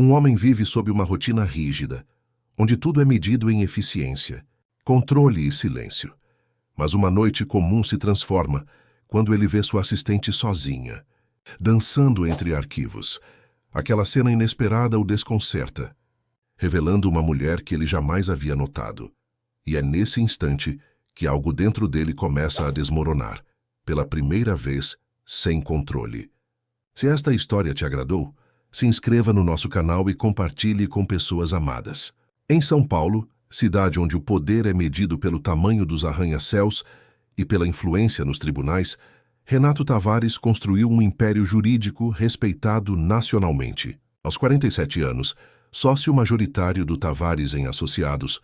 Um homem vive sob uma rotina rígida, onde tudo é medido em eficiência, controle e silêncio. Mas uma noite comum se transforma quando ele vê sua assistente sozinha, dançando entre arquivos. Aquela cena inesperada o desconcerta, revelando uma mulher que ele jamais havia notado. E é nesse instante que algo dentro dele começa a desmoronar, pela primeira vez, sem controle. Se esta história te agradou, se inscreva no nosso canal e compartilhe com pessoas amadas. Em São Paulo, cidade onde o poder é medido pelo tamanho dos arranha-céus e pela influência nos tribunais, Renato Tavares construiu um império jurídico respeitado nacionalmente. Aos 47 anos, sócio majoritário do Tavares em Associados,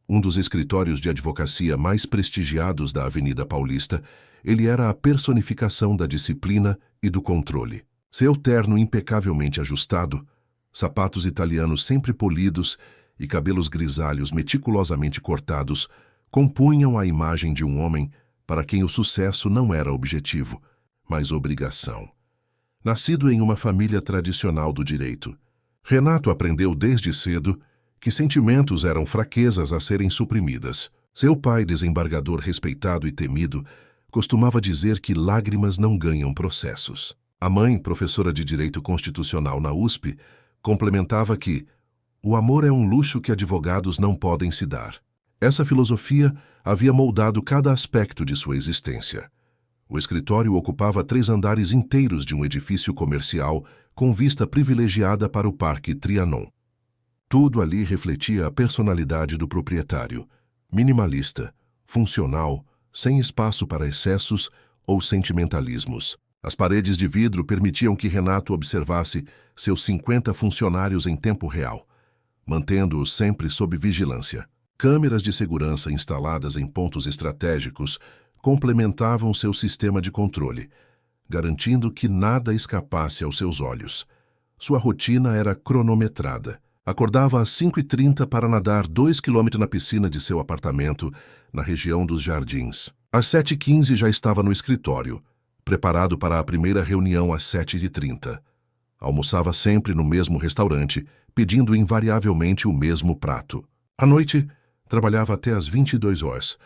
um dos escritórios de advocacia mais prestigiados da Avenida Paulista, ele era a personificação da disciplina e do controle. Seu terno impecavelmente ajustado, sapatos italianos sempre polidos e cabelos grisalhos meticulosamente cortados compunham a imagem de um homem para quem o sucesso não era objetivo, mas obrigação. Nascido em uma família tradicional do direito, Renato aprendeu desde cedo que sentimentos eram fraquezas a serem suprimidas. Seu pai, desembargador respeitado e temido, costumava dizer que lágrimas não ganham processos. A mãe, professora de Direito Constitucional na USP, complementava que o amor é um luxo que advogados não podem se dar. Essa filosofia havia moldado cada aspecto de sua existência. O escritório ocupava 3 andares inteiros de um edifício comercial com vista privilegiada para o Parque Trianon. Tudo ali refletia a personalidade do proprietário, minimalista, funcional, sem espaço para excessos ou sentimentalismos. As paredes de vidro permitiam que Renato observasse seus 50 funcionários em tempo real, mantendo-os sempre sob vigilância. Câmeras de segurança instaladas em pontos estratégicos complementavam seu sistema de controle, garantindo que nada escapasse aos seus olhos. Sua rotina era cronometrada. Acordava às 5h30 para nadar 2 km na piscina de seu apartamento, na região dos Jardins. Às 7h15 já estava no escritório, preparado para a primeira reunião às 7h30. Almoçava sempre no mesmo restaurante, pedindo invariavelmente o mesmo prato. À noite, trabalhava até às 22 horas,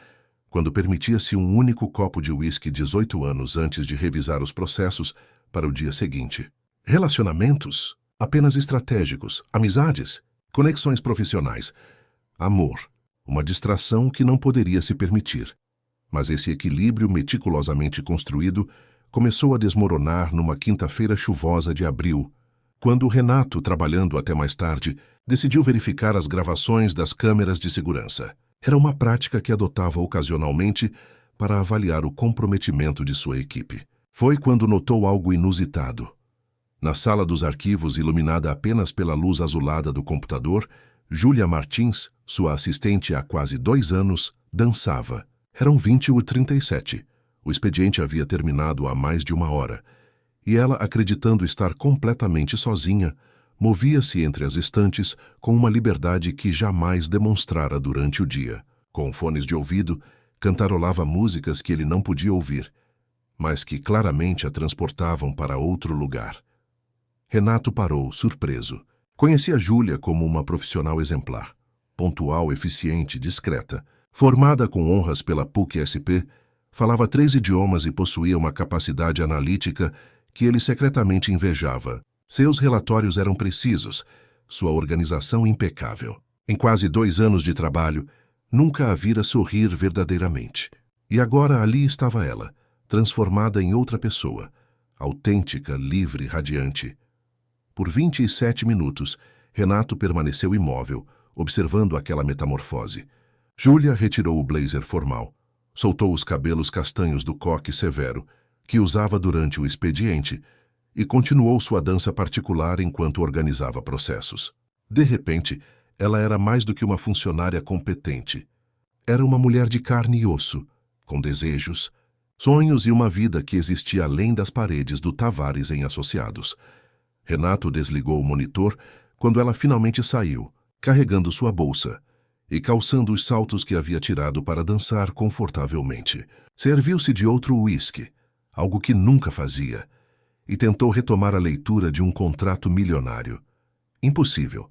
quando permitia-se um único copo de uísque 18 anos antes de revisar os processos para o dia seguinte. Relacionamentos? Apenas estratégicos, amizades, conexões profissionais. Amor, uma distração que não poderia se permitir. Mas esse equilíbrio meticulosamente construído começou a desmoronar numa quinta-feira chuvosa de abril, quando Renato, trabalhando até mais tarde, decidiu verificar as gravações das câmeras de segurança. Era uma prática que adotava ocasionalmente para avaliar o comprometimento de sua equipe. Foi quando notou algo inusitado. Na sala dos arquivos, iluminada apenas pela luz azulada do computador, Júlia Martins, sua assistente há quase 2 anos, dançava. Eram 20h37. O expediente havia terminado há mais de 1 hora, e ela, acreditando estar completamente sozinha, movia-se entre as estantes com uma liberdade que jamais demonstrara durante o dia. Com fones de ouvido, cantarolava músicas que ele não podia ouvir, mas que claramente a transportavam para outro lugar. Renato parou, surpreso. Conhecia Júlia como uma profissional exemplar, pontual, eficiente, discreta. Formada com honras pela PUC-SP, falava 3 idiomas e possuía uma capacidade analítica que ele secretamente invejava. Seus relatórios eram precisos, sua organização impecável. Em quase 2 anos de trabalho, nunca a vira sorrir verdadeiramente. E agora ali estava ela, transformada em outra pessoa, autêntica, livre, radiante. Por 27 minutos, Renato permaneceu imóvel, observando aquela metamorfose. Júlia retirou o blazer formal, soltou os cabelos castanhos do coque severo, que usava durante o expediente, e continuou sua dança particular enquanto organizava processos. De repente, ela era mais do que uma funcionária competente. Era uma mulher de carne e osso, com desejos, sonhos e uma vida que existia além das paredes do Tavares em Associados. Renato desligou o monitor quando ela finalmente saiu, carregando sua bolsa e calçando os saltos que havia tirado para dançar confortavelmente. Serviu-se de outro uísque, algo que nunca fazia, e tentou retomar a leitura de um contrato milionário. Impossível.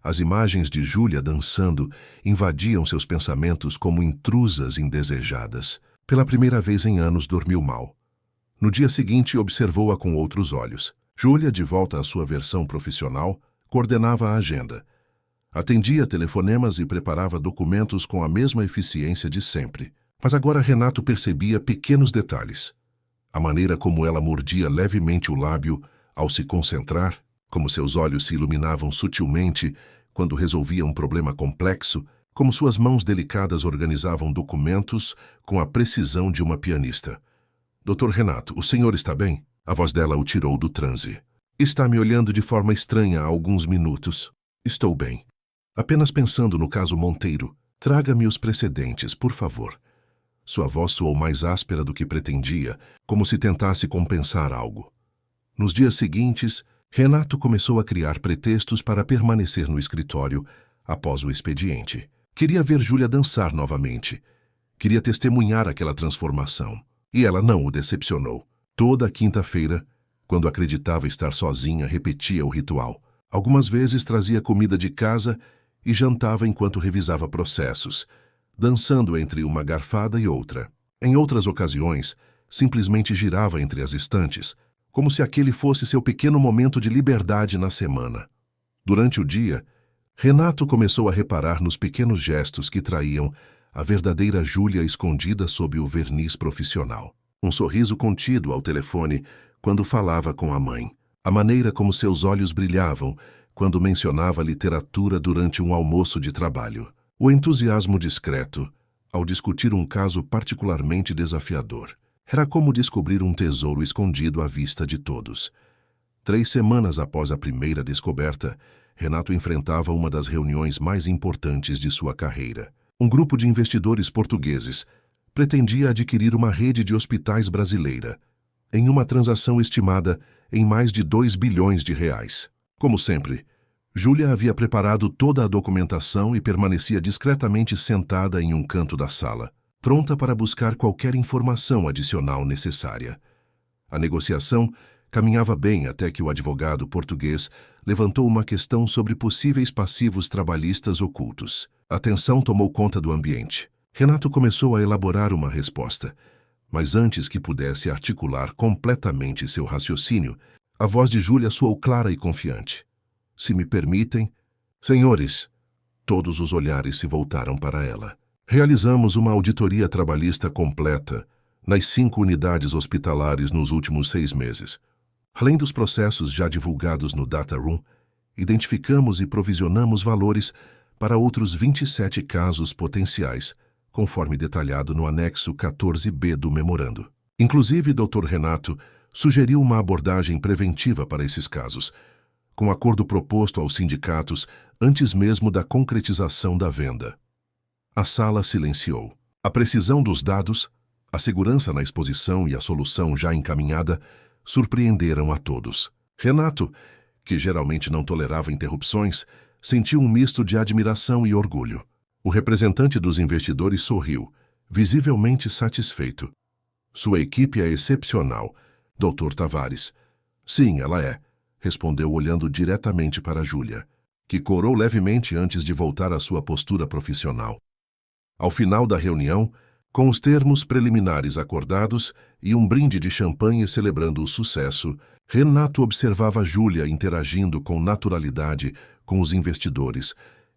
As imagens de Júlia dançando invadiam seus pensamentos como intrusas indesejadas. Pela primeira vez em anos dormiu mal. No dia seguinte observou-a com outros olhos. Júlia, de volta à sua versão profissional, coordenava a agenda. Atendia telefonemas e preparava documentos com a mesma eficiência de sempre. Mas agora Renato percebia pequenos detalhes. A maneira como ela mordia levemente o lábio ao se concentrar, como seus olhos se iluminavam sutilmente quando resolvia um problema complexo, como suas mãos delicadas organizavam documentos com a precisão de uma pianista. Dr. Renato, o senhor está bem? A voz dela o tirou do transe. Está me olhando de forma estranha há alguns minutos. Estou bem. Apenas pensando no caso Monteiro. Traga-me os precedentes, por favor. Sua voz soou mais áspera do que pretendia, como se tentasse compensar algo. Nos dias seguintes, Renato começou a criar pretextos para permanecer no escritório após o expediente. Queria ver Júlia dançar novamente. Queria testemunhar aquela transformação. E ela não o decepcionou. Toda quinta-feira, quando acreditava estar sozinha, repetia o ritual. Algumas vezes trazia comida de casa e jantava enquanto revisava processos, dançando entre uma garfada e outra. Em outras ocasiões, simplesmente girava entre as estantes, como se aquele fosse seu pequeno momento de liberdade na semana. Durante o dia, Renato começou a reparar nos pequenos gestos que traíam a verdadeira Júlia escondida sob o verniz profissional. Um sorriso contido ao telefone quando falava com a mãe. A maneira como seus olhos brilhavam quando mencionava literatura durante um almoço de trabalho. O entusiasmo discreto ao discutir um caso particularmente desafiador. Era como descobrir um tesouro escondido à vista de todos. 3 semanas após a primeira descoberta, Renato enfrentava uma das reuniões mais importantes de sua carreira. Um grupo de investidores portugueses pretendia adquirir uma rede de hospitais brasileira, em uma transação estimada em mais de 2 bilhões de reais. Como sempre, Júlia havia preparado toda a documentação e permanecia discretamente sentada em um canto da sala, pronta para buscar qualquer informação adicional necessária. A negociação caminhava bem até que o advogado português levantou uma questão sobre possíveis passivos trabalhistas ocultos. A tensão tomou conta do ambiente. Renato começou a elaborar uma resposta, mas antes que pudesse articular completamente seu raciocínio, a voz de Júlia soou clara e confiante. Se me permitem, senhores, todos os olhares se voltaram para ela. Realizamos uma auditoria trabalhista completa nas 5 unidades hospitalares nos últimos 6 meses. Além dos processos já divulgados no Data Room, identificamos e provisionamos valores para outros 27 casos potenciais, conforme detalhado no anexo 14B do memorando. Inclusive, Dr. Renato sugeriu uma abordagem preventiva para esses casos, com acordo proposto aos sindicatos antes mesmo da concretização da venda. A sala silenciou. A precisão dos dados, a segurança na exposição e a solução já encaminhada surpreenderam a todos. Renato, que geralmente não tolerava interrupções, sentiu um misto de admiração e orgulho. O representante dos investidores sorriu, visivelmente satisfeito. Sua equipe é excepcional, Dr. Tavares. Sim, ela é, respondeu olhando diretamente para Júlia, que corou levemente antes de voltar à sua postura profissional. Ao final da reunião, com os termos preliminares acordados e um brinde de champanhe celebrando o sucesso, Renato observava Júlia interagindo com naturalidade com os investidores,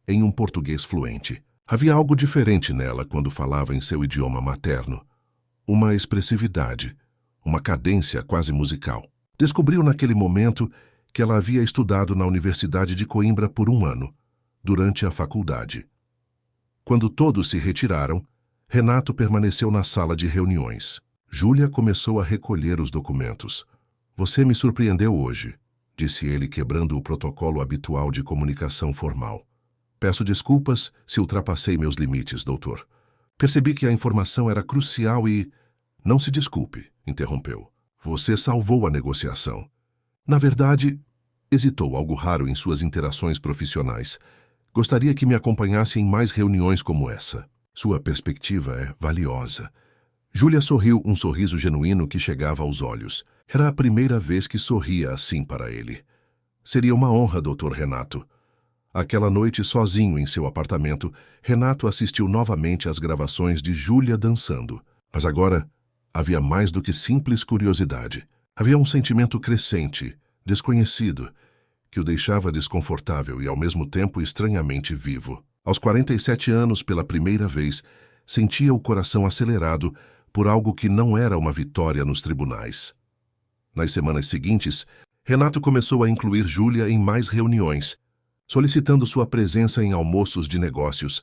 em um português fluente. Havia algo diferente nela quando falava em seu idioma materno. Uma expressividade, uma cadência quase musical. Descobriu naquele momento que ela havia estudado na Universidade de Coimbra por 1 ano, durante a faculdade. Quando todos se retiraram, Renato permaneceu na sala de reuniões. Júlia começou a recolher os documentos. Você me surpreendeu hoje, disse ele, quebrando o protocolo habitual de comunicação formal. Peço desculpas se ultrapassei meus limites, doutor. Percebi que a informação era crucial e... Não se desculpe, interrompeu. Você salvou a negociação. Na verdade, hesitou, algo raro em suas interações profissionais. Gostaria que me acompanhasse em mais reuniões como essa. Sua perspectiva é valiosa. Júlia sorriu, um sorriso genuíno que chegava aos olhos. Era a primeira vez que sorria assim para ele. Seria uma honra, Dr. Renato. Aquela noite, sozinho em seu apartamento, Renato assistiu novamente às gravações de Júlia dançando. Mas agora havia mais do que simples curiosidade. Havia um sentimento crescente, desconhecido, que o deixava desconfortável e ao mesmo tempo estranhamente vivo. Aos 47 anos, pela primeira vez, sentia o coração acelerado por algo que não era uma vitória nos tribunais. Nas semanas seguintes, Renato começou a incluir Júlia em mais reuniões, solicitando sua presença em almoços de negócios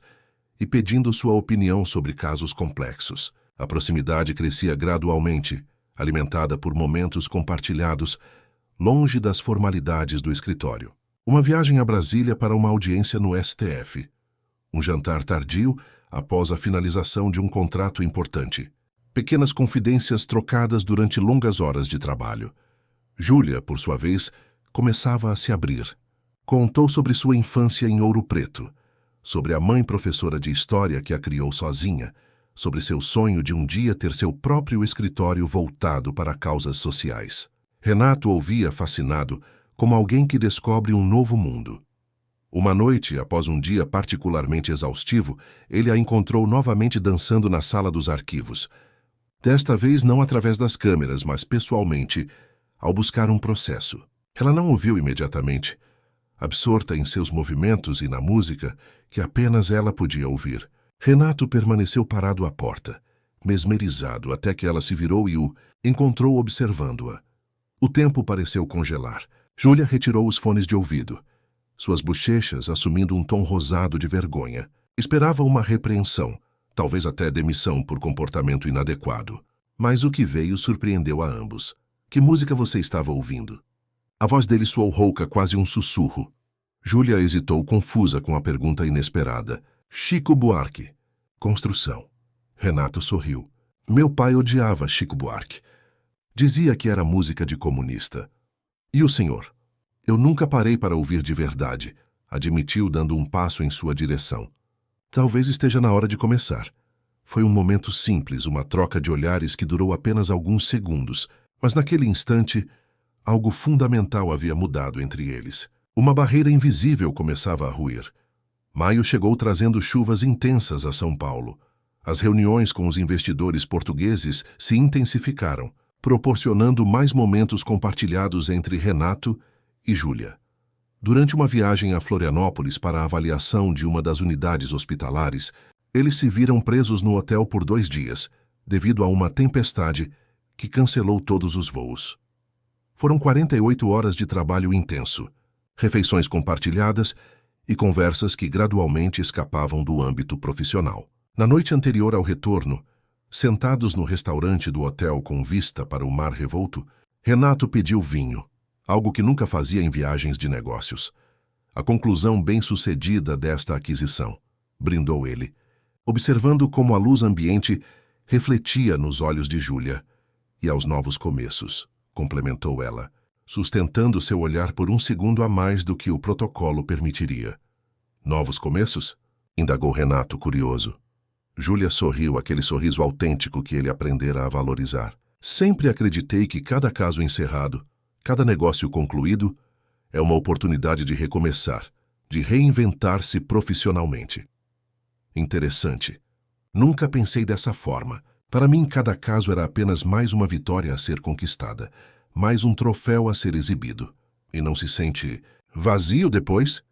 e pedindo sua opinião sobre casos complexos. A proximidade crescia gradualmente, alimentada por momentos compartilhados, longe das formalidades do escritório. Uma viagem a Brasília para uma audiência no STF. Um jantar tardio após a finalização de um contrato importante. Pequenas confidências trocadas durante longas horas de trabalho. Júlia, por sua vez, começava a se abrir. Contou sobre sua infância em Ouro Preto, sobre a mãe professora de história que a criou sozinha, sobre seu sonho de um dia ter seu próprio escritório voltado para causas sociais. Renato ouvia fascinado, como alguém que descobre um novo mundo. Uma noite, após um dia particularmente exaustivo, ele a encontrou novamente dançando na sala dos arquivos. Desta vez não através das câmeras, mas pessoalmente, ao buscar um processo. Ela não o viu imediatamente, absorta em seus movimentos e na música que apenas ela podia ouvir. Renato permaneceu parado à porta, mesmerizado, até que ela se virou e o encontrou observando-a. O tempo pareceu congelar. Júlia retirou os fones de ouvido, suas bochechas assumindo um tom rosado de vergonha. Esperava uma repreensão, talvez até demissão por comportamento inadequado. Mas o que veio surpreendeu a ambos. Que música você estava ouvindo? A voz dele soou rouca, quase um sussurro. Júlia hesitou, confusa com a pergunta inesperada. Chico Buarque. Construção. Renato sorriu. Meu pai odiava Chico Buarque. Dizia que era música de comunista. E o senhor? Eu nunca parei para ouvir de verdade, admitiu dando um passo em sua direção. Talvez esteja na hora de começar. Foi um momento simples, uma troca de olhares que durou apenas alguns segundos, mas naquele instante, algo fundamental havia mudado entre eles. Uma barreira invisível começava a ruir. Maio chegou trazendo chuvas intensas a São Paulo. As reuniões com os investidores portugueses se intensificaram, proporcionando mais momentos compartilhados entre Renato e Júlia. Durante uma viagem a Florianópolis para a avaliação de uma das unidades hospitalares, eles se viram presos no hotel por 2 dias, devido a uma tempestade que cancelou todos os voos. Foram 48 horas de trabalho intenso, refeições compartilhadas e conversas que gradualmente escapavam do âmbito profissional. Na noite anterior ao retorno, sentados no restaurante do hotel com vista para o mar revolto, Renato pediu vinho, algo que nunca fazia em viagens de negócios. A conclusão bem-sucedida desta aquisição, brindou ele, observando como a luz ambiente refletia nos olhos de Júlia. E aos novos começos, complementou ela, sustentando seu olhar por um segundo a mais do que o protocolo permitiria. Novos começos? Indagou Renato, curioso. Júlia sorriu, aquele sorriso autêntico que ele aprendera a valorizar. Sempre acreditei que cada caso encerrado, cada negócio concluído, é uma oportunidade de recomeçar, de reinventar-se profissionalmente. Interessante. Nunca pensei dessa forma. Para mim, cada caso era apenas mais uma vitória a ser conquistada, mais um troféu a ser exibido. E não se sente vazio depois?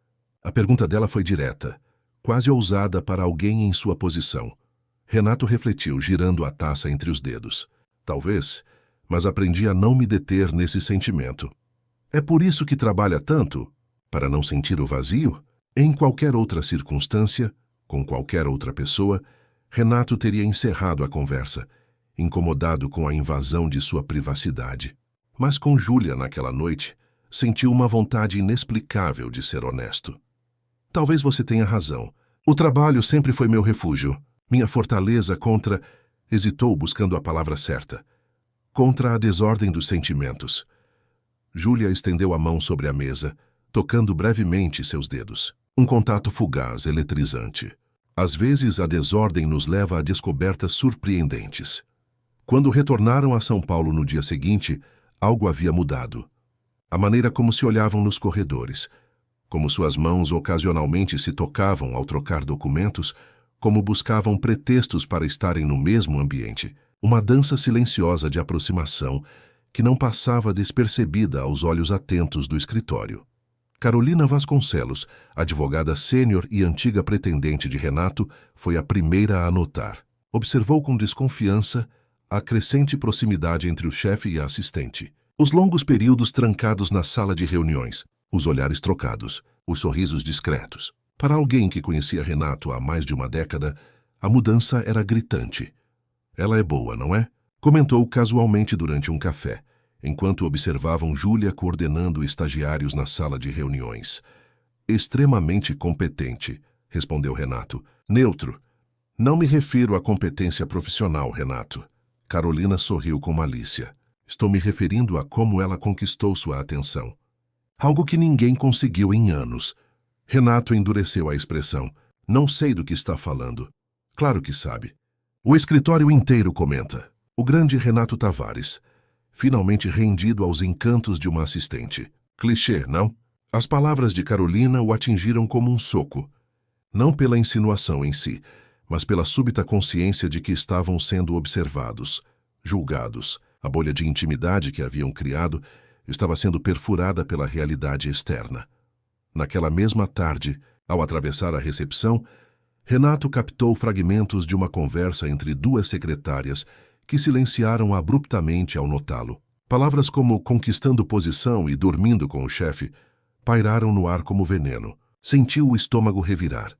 A pergunta dela foi direta, quase ousada para alguém em sua posição. Renato refletiu, girando a taça entre os dedos. Talvez, mas aprendi a não me deter nesse sentimento. É por isso que trabalha tanto? Para não sentir o vazio? Em qualquer outra circunstância, com qualquer outra pessoa, Renato teria encerrado a conversa, incomodado com a invasão de sua privacidade. Mas com Júlia naquela noite, sentiu uma vontade inexplicável de ser honesto. Talvez você tenha razão. O trabalho sempre foi meu refúgio, minha fortaleza contra... Hesitou buscando a palavra certa. Contra a desordem dos sentimentos. Júlia estendeu a mão sobre a mesa, tocando brevemente seus dedos. Um contato fugaz, eletrizante. Às vezes, a desordem nos leva a descobertas surpreendentes. Quando retornaram a São Paulo no dia seguinte, algo havia mudado. A maneira como se olhavam nos corredores, como suas mãos ocasionalmente se tocavam ao trocar documentos, como buscavam pretextos para estarem no mesmo ambiente. Uma dança silenciosa de aproximação que não passava despercebida aos olhos atentos do escritório. Carolina Vasconcelos, advogada sênior e antiga pretendente de Renato, foi a primeira a notar. Observou com desconfiança a crescente proximidade entre o chefe e a assistente. Os longos períodos trancados na sala de reuniões, os olhares trocados, os sorrisos discretos. Para alguém que conhecia Renato há mais de uma década, a mudança era gritante. Ela é boa, não é? Comentou casualmente durante um café, enquanto observavam Júlia coordenando estagiários na sala de reuniões. Extremamente competente, respondeu Renato. Neutro. Não me refiro à competência profissional, Renato. Carolina sorriu com malícia. Estou me referindo a como ela conquistou sua atenção. Algo que ninguém conseguiu em anos. Renato endureceu a expressão. Não sei do que está falando. Claro que sabe. O escritório inteiro comenta. O grande Renato Tavares, finalmente rendido aos encantos de uma assistente. Clichê, não? As palavras de Carolina o atingiram como um soco. Não pela insinuação em si, mas pela súbita consciência de que estavam sendo observados, julgados. A bolha de intimidade que haviam criado estava sendo perfurada pela realidade externa. Naquela mesma tarde, ao atravessar a recepção, Renato captou fragmentos de uma conversa entre duas secretárias que silenciaram abruptamente ao notá-lo. Palavras como conquistando posição e dormindo com o chefe pairaram no ar como veneno. Sentiu o estômago revirar.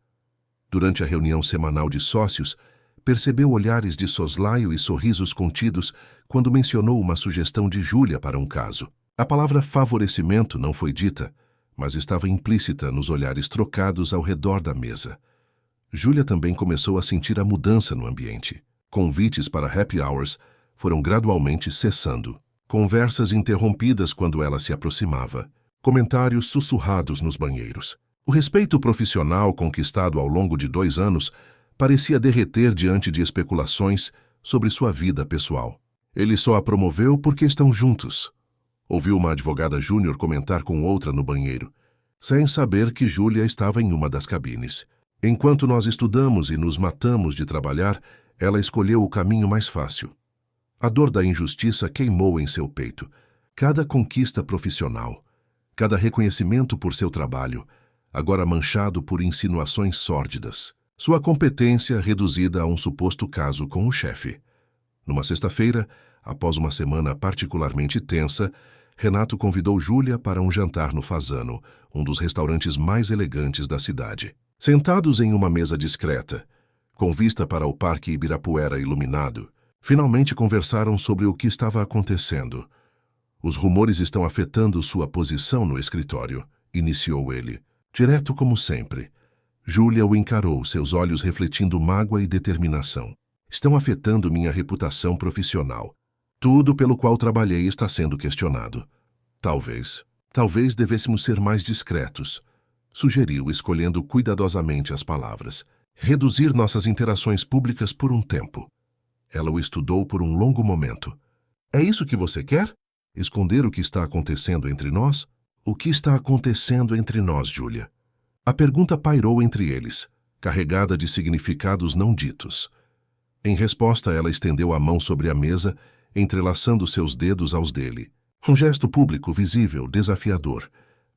Durante a reunião semanal de sócios, percebeu olhares de soslaio e sorrisos contidos quando mencionou uma sugestão de Júlia para um caso. A palavra favorecimento não foi dita, mas estava implícita nos olhares trocados ao redor da mesa. Júlia também começou a sentir a mudança no ambiente. Convites para happy hours foram gradualmente cessando. Conversas interrompidas quando ela se aproximava. Comentários sussurrados nos banheiros. O respeito profissional conquistado ao longo de 2 anos parecia derreter diante de especulações sobre sua vida pessoal. Ele só a promoveu porque estão juntos. Ouviu uma advogada júnior comentar com outra no banheiro, sem saber que Júlia estava em uma das cabines. Enquanto nós estudamos e nos matamos de trabalhar, ela escolheu o caminho mais fácil. A dor da injustiça queimou em seu peito. Cada conquista profissional, cada reconhecimento por seu trabalho, agora manchado por insinuações sórdidas. Sua competência reduzida a um suposto caso com o chefe. Numa sexta-feira, após uma semana particularmente tensa, Renato convidou Júlia para um jantar no Fasano, um dos restaurantes mais elegantes da cidade. Sentados em uma mesa discreta, com vista para o Parque Ibirapuera iluminado, finalmente conversaram sobre o que estava acontecendo. Os rumores estão afetando sua posição no escritório, iniciou ele. Direto como sempre. Júlia o encarou, seus olhos refletindo mágoa e determinação. Estão afetando minha reputação profissional. Tudo pelo qual trabalhei está sendo questionado. Talvez devêssemos ser mais discretos, sugeriu, escolhendo cuidadosamente as palavras. Reduzir nossas interações públicas por um tempo. Ela o estudou por um longo momento. É isso que você quer? Esconder o que está acontecendo entre nós? O que está acontecendo entre nós, Júlia? A pergunta pairou entre eles, carregada de significados não ditos. Em resposta, ela estendeu a mão sobre a mesa, entrelaçando seus dedos aos dele. Um gesto público, visível, desafiador.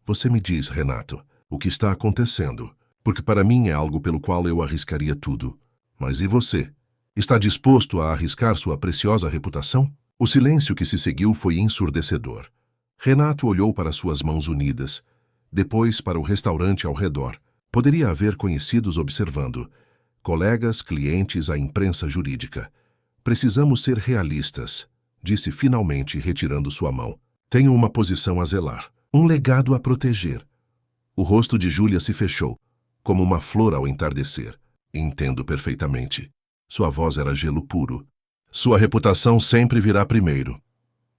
Você me diz, Renato, o que está acontecendo? Porque para mim é algo pelo qual eu arriscaria tudo. Mas e você? Está disposto a arriscar sua preciosa reputação? O silêncio que se seguiu foi ensurdecedor. Renato olhou para suas mãos unidas, depois para o restaurante ao redor. Poderia haver conhecidos observando. Colegas, clientes, a imprensa jurídica. Precisamos ser realistas, disse finalmente, retirando sua mão. Tenho uma posição a zelar, um legado a proteger. O rosto de Júlia se fechou, como uma flor ao entardecer. Entendo perfeitamente. Sua voz era gelo puro. Sua reputação sempre virá primeiro.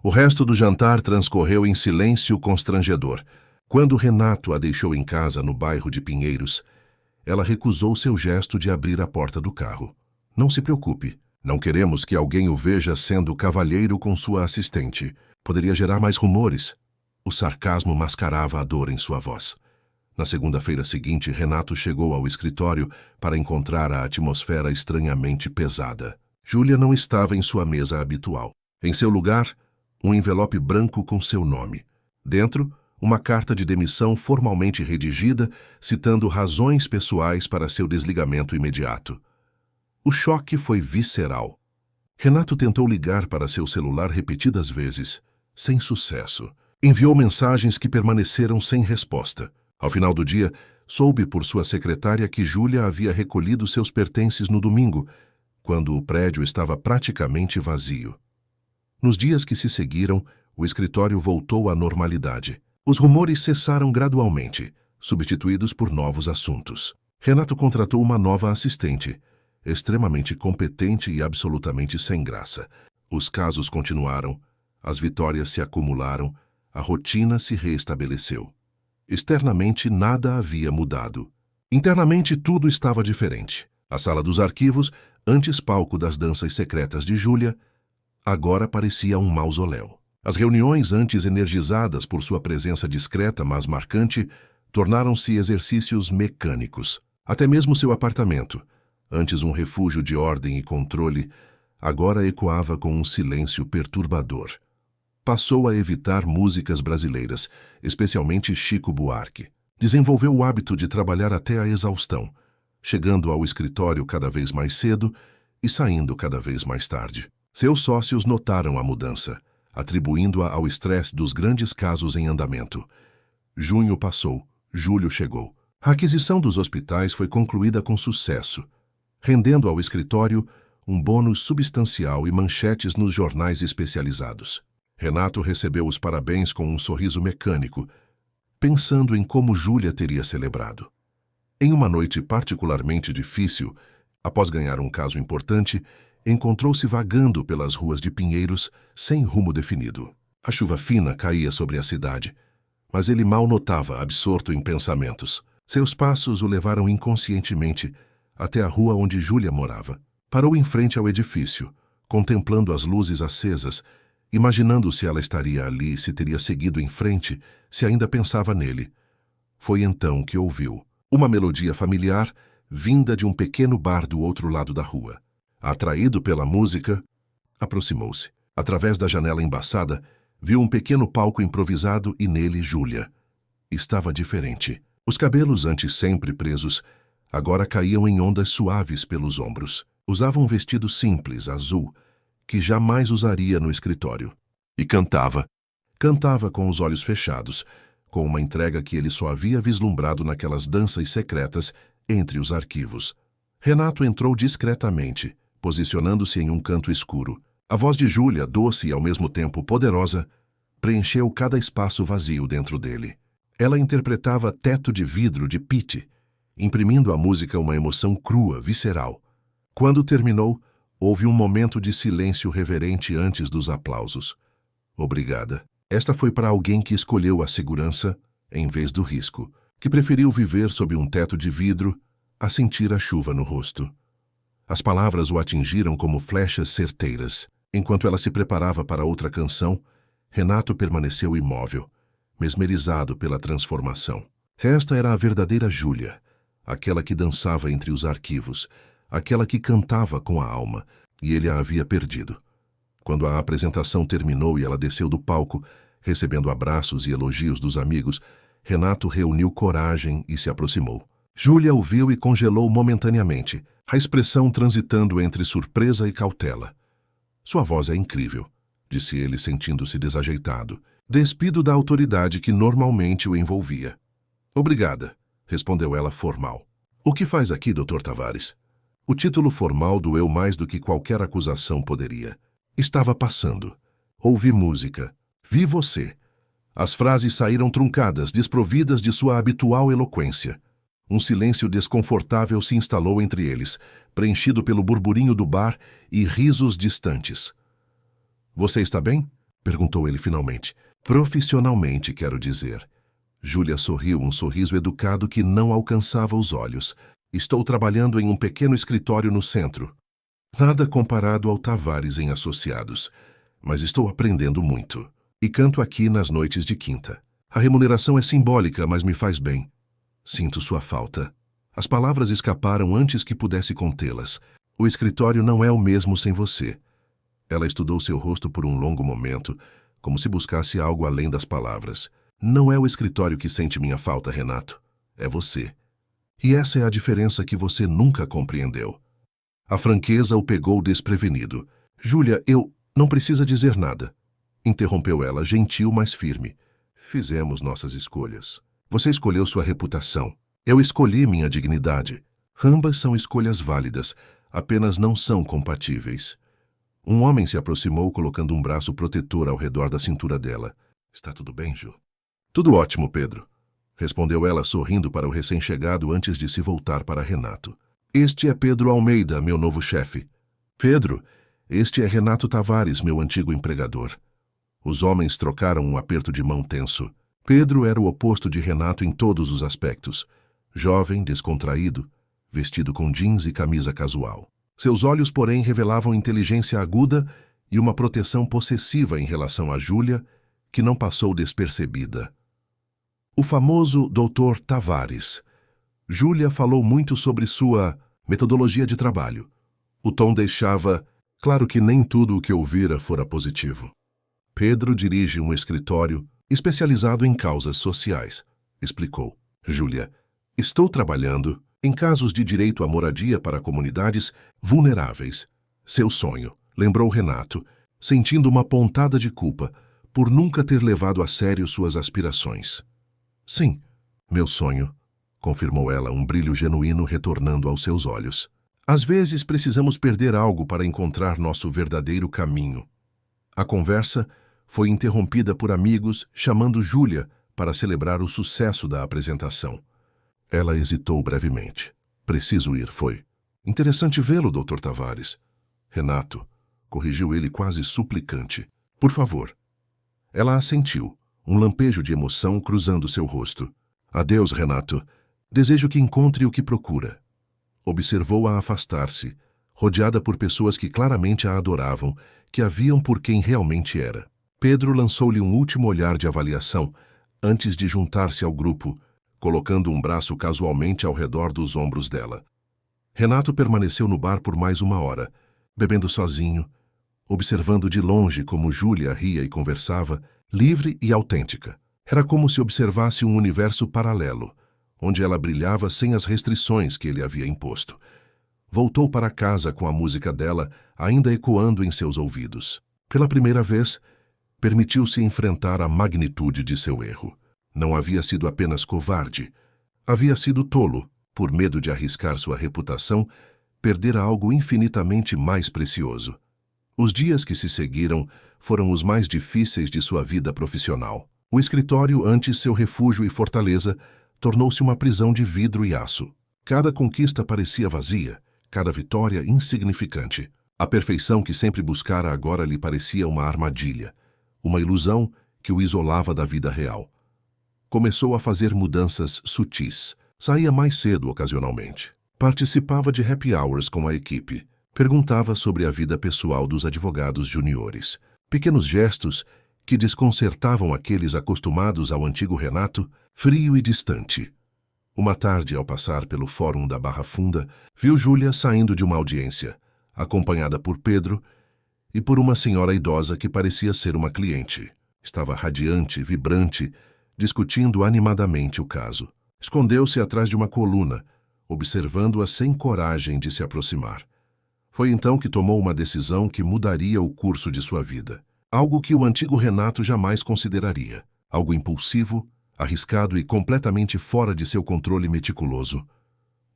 O resto do jantar transcorreu em silêncio constrangedor. Quando Renato a deixou em casa no bairro de Pinheiros, ela recusou seu gesto de abrir a porta do carro. Não se preocupe. Não queremos que alguém o veja sendo cavalheiro com sua assistente. Poderia gerar mais rumores. O sarcasmo mascarava a dor em sua voz. Na segunda-feira seguinte, Renato chegou ao escritório para encontrar a atmosfera estranhamente pesada. Júlia não estava em sua mesa habitual. Em seu lugar, um envelope branco com seu nome. Dentro, uma carta de demissão formalmente redigida, citando razões pessoais para seu desligamento imediato. O choque foi visceral. Renato tentou ligar para seu celular repetidas vezes, sem sucesso. Enviou mensagens que permaneceram sem resposta. Ao final do dia, soube por sua secretária que Júlia havia recolhido seus pertences no domingo, quando o prédio estava praticamente vazio. Nos dias que se seguiram, o escritório voltou à normalidade. Os rumores cessaram gradualmente, substituídos por novos assuntos. Renato contratou uma nova assistente, extremamente competente e absolutamente sem graça. Os casos continuaram, as vitórias se acumularam, a rotina se reestabeleceu. Externamente, nada havia mudado. Internamente, tudo estava diferente. A sala dos arquivos, antes palco das danças secretas de Júlia, agora parecia um mausoléu. As reuniões, antes energizadas por sua presença discreta, mas marcante, tornaram-se exercícios mecânicos. Até mesmo seu apartamento, antes um refúgio de ordem e controle, agora ecoava com um silêncio perturbador. Passou a evitar músicas brasileiras, especialmente Chico Buarque. Desenvolveu o hábito de trabalhar até a exaustão, chegando ao escritório cada vez mais cedo e saindo cada vez mais tarde. Seus sócios notaram a mudança, atribuindo-a ao estresse dos grandes casos em andamento. Junho passou, julho chegou. A aquisição dos hospitais foi concluída com sucesso, rendendo ao escritório um bônus substancial e manchetes nos jornais especializados. Renato recebeu os parabéns com um sorriso mecânico, pensando em como Júlia teria celebrado. Em uma noite particularmente difícil, após ganhar um caso importante, encontrou-se vagando pelas ruas de Pinheiros sem rumo definido. A chuva fina caía sobre a cidade, mas ele mal notava, absorto em pensamentos. Seus passos o levaram inconscientemente até a rua onde Júlia morava. Parou em frente ao edifício, contemplando as luzes acesas, imaginando se ela estaria ali, se teria seguido em frente, se ainda pensava nele. Foi então que ouviu uma melodia familiar vinda de um pequeno bar do outro lado da rua. Atraído pela música, aproximou-se. Através da janela embaçada, viu um pequeno palco improvisado e nele Júlia. Estava diferente. Os cabelos, antes sempre presos, agora caíam em ondas suaves pelos ombros. Usava um vestido simples, azul, que jamais usaria no escritório. E cantava. Cantava com os olhos fechados, com uma entrega que ele só havia vislumbrado naquelas danças secretas entre os arquivos. Renato entrou discretamente, posicionando-se em um canto escuro. A voz de Júlia, doce e ao mesmo tempo poderosa, preencheu cada espaço vazio dentro dele. Ela interpretava Teto de Vidro de Pitty, imprimindo à música uma emoção crua, visceral. Quando terminou, houve um momento de silêncio reverente antes dos aplausos. Obrigada. Esta foi para alguém que escolheu a segurança em vez do risco, que preferiu viver sob um teto de vidro a sentir a chuva no rosto. As palavras o atingiram como flechas certeiras. Enquanto ela se preparava para outra canção, Renato permaneceu imóvel, mesmerizado pela transformação. Esta era a verdadeira Júlia, aquela que dançava entre os arquivos, aquela que cantava com a alma, e ele a havia perdido. Quando a apresentação terminou e ela desceu do palco, recebendo abraços e elogios dos amigos, Renato reuniu coragem e se aproximou. Júlia o viu e congelou momentaneamente, a expressão transitando entre surpresa e cautela. Sua voz é incrível, disse ele, sentindo-se desajeitado, despido da autoridade que normalmente o envolvia. Obrigada, respondeu ela formal. O que faz aqui, Dr. Tavares? O título formal doeu mais do que qualquer acusação poderia. Estava passando. Ouvi música. Vi você. As frases saíram truncadas, desprovidas de sua habitual eloquência. Um silêncio desconfortável se instalou entre eles, preenchido pelo burburinho do bar e risos distantes. Você está bem? Perguntou ele finalmente. Profissionalmente, quero dizer. Júlia sorriu, um sorriso educado que não alcançava os olhos. Estou trabalhando em um pequeno escritório no centro. Nada comparado ao Tavares em Associados, mas estou aprendendo muito. E canto aqui nas noites de quinta. A remuneração é simbólica, mas me faz bem. Sinto sua falta. As palavras escaparam antes que pudesse contê-las. O escritório não é o mesmo sem você. Ela estudou seu rosto por um longo momento, como se buscasse algo além das palavras. Não é o escritório que sente minha falta, Renato. É você. E essa é a diferença que você nunca compreendeu. A franqueza o pegou desprevenido. Júlia, não precisa dizer nada. Interrompeu ela, gentil, mas firme. Fizemos nossas escolhas. Você escolheu sua reputação. Eu escolhi minha dignidade. Ambas são escolhas válidas, apenas não são compatíveis. Um homem se aproximou colocando um braço protetor ao redor da cintura dela. Está tudo bem, Ju? Tudo ótimo, Pedro. Respondeu ela sorrindo para o recém-chegado antes de se voltar para Renato. Este é Pedro Almeida, meu novo chefe. Pedro, este é Renato Tavares, meu antigo empregador. Os homens trocaram um aperto de mão tenso. Pedro era o oposto de Renato em todos os aspectos. Jovem, descontraído, vestido com jeans e camisa casual. Seus olhos, porém, revelavam inteligência aguda e uma proteção possessiva em relação a Júlia, que não passou despercebida. O famoso Dr. Tavares. Júlia falou muito sobre sua metodologia de trabalho. O tom deixava claro que nem tudo o que ouvira fora positivo. Pedro dirige um escritório especializado em causas sociais, explicou. Júlia, estou trabalhando em casos de direito à moradia para comunidades vulneráveis. Seu sonho, lembrou Renato, sentindo uma pontada de culpa por nunca ter levado a sério suas aspirações. Sim, meu sonho, confirmou ela, um brilho genuíno retornando aos seus olhos. Às vezes precisamos perder algo para encontrar nosso verdadeiro caminho. A conversa foi interrompida por amigos chamando Júlia para celebrar o sucesso da apresentação. Ela hesitou brevemente. Preciso ir, foi. Interessante vê-lo, Dr. Tavares. Renato, corrigiu ele quase suplicante. Por favor. Ela assentiu, um lampejo de emoção cruzando seu rosto. Adeus, Renato. Desejo que encontre o que procura. Observou-a afastar-se, rodeada por pessoas que claramente a adoravam, que a viam por quem realmente era. Pedro lançou-lhe um último olhar de avaliação antes de juntar-se ao grupo, colocando um braço casualmente ao redor dos ombros dela. Renato permaneceu no bar por mais 1 hora, bebendo sozinho, observando de longe como Júlia ria e conversava, livre e autêntica. Era como se observasse um universo paralelo, onde ela brilhava sem as restrições que ele havia imposto. Voltou para casa com a música dela ainda ecoando em seus ouvidos. Pela primeira vez, permitiu-se enfrentar a magnitude de seu erro. Não havia sido apenas covarde, havia sido tolo, por medo de arriscar sua reputação, perder algo infinitamente mais precioso. Os dias que se seguiram foram os mais difíceis de sua vida profissional. O escritório, antes seu refúgio e fortaleza, tornou-se uma prisão de vidro e aço. Cada conquista parecia vazia, cada vitória insignificante. A perfeição que sempre buscara agora lhe parecia uma armadilha, uma ilusão que o isolava da vida real. Começou a fazer mudanças sutis. Saía mais cedo ocasionalmente. Participava de happy hours com a equipe. Perguntava sobre a vida pessoal dos advogados juniores. Pequenos gestos que desconcertavam aqueles acostumados ao antigo Renato, frio e distante. Uma tarde, ao passar pelo Fórum da Barra Funda, viu Júlia saindo de uma audiência, acompanhada por Pedro e por uma senhora idosa que parecia ser uma cliente. Estava radiante, vibrante, discutindo animadamente o caso. Escondeu-se atrás de uma coluna, observando-a sem coragem de se aproximar. Foi então que tomou uma decisão que mudaria o curso de sua vida. Algo que o antigo Renato jamais consideraria. Algo impulsivo, arriscado e completamente fora de seu controle meticuloso.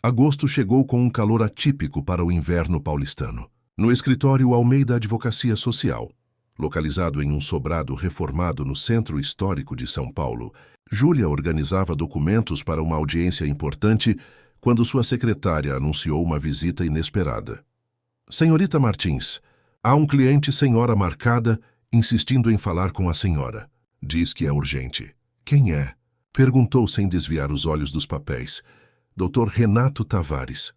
Agosto chegou com um calor atípico para o inverno paulistano. No escritório Almeida Advocacia Social, localizado em um sobrado reformado no centro histórico de São Paulo, Júlia organizava documentos para uma audiência importante quando sua secretária anunciou uma visita inesperada. Senhorita Martins, há um cliente sem hora marcada insistindo em falar com a senhora. Diz que é urgente. Quem é? Perguntou sem desviar os olhos dos papéis. Dr. Renato Tavares.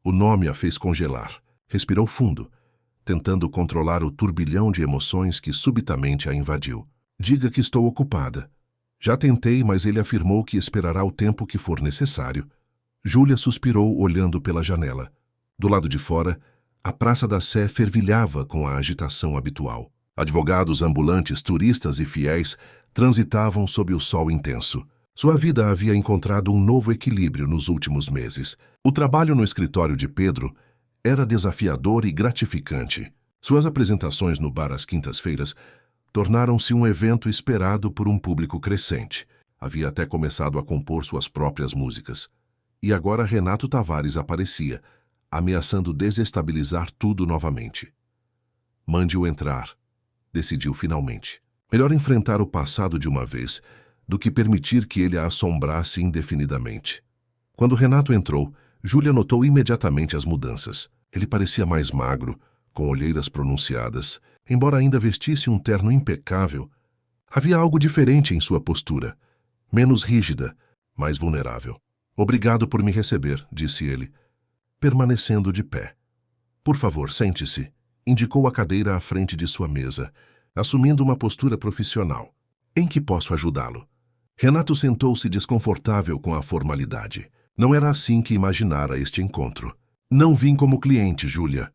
O nome a fez congelar. Respirou fundo, tentando controlar o turbilhão de emoções que subitamente a invadiu. Diga que estou ocupada. Já tentei, mas ele afirmou que esperará o tempo que for necessário. Júlia suspirou, olhando pela janela. Do lado de fora, a Praça da Sé fervilhava com a agitação habitual. Advogados, ambulantes, turistas e fiéis transitavam sob o sol intenso. Sua vida havia encontrado um novo equilíbrio nos últimos meses. O trabalho no escritório de Pedro era desafiador e gratificante. Suas apresentações no bar às quintas-feiras tornaram-se um evento esperado por um público crescente. Havia até começado a compor suas próprias músicas. E agora Renato Tavares aparecia, ameaçando desestabilizar tudo novamente. Mande-o entrar, decidiu finalmente. Melhor enfrentar o passado de uma vez do que permitir que ele a assombrasse indefinidamente. Quando Renato entrou, Júlia notou imediatamente as mudanças. Ele parecia mais magro, com olheiras pronunciadas. Embora ainda vestisse um terno impecável, havia algo diferente em sua postura, menos rígida, mais vulnerável. Obrigado por me receber, disse ele, permanecendo de pé. Por favor, sente-se, indicou a cadeira à frente de sua mesa, assumindo uma postura profissional. Em que posso ajudá-lo? Renato sentou-se desconfortável com a formalidade. Não era assim que imaginara este encontro. Não vim como cliente, Júlia.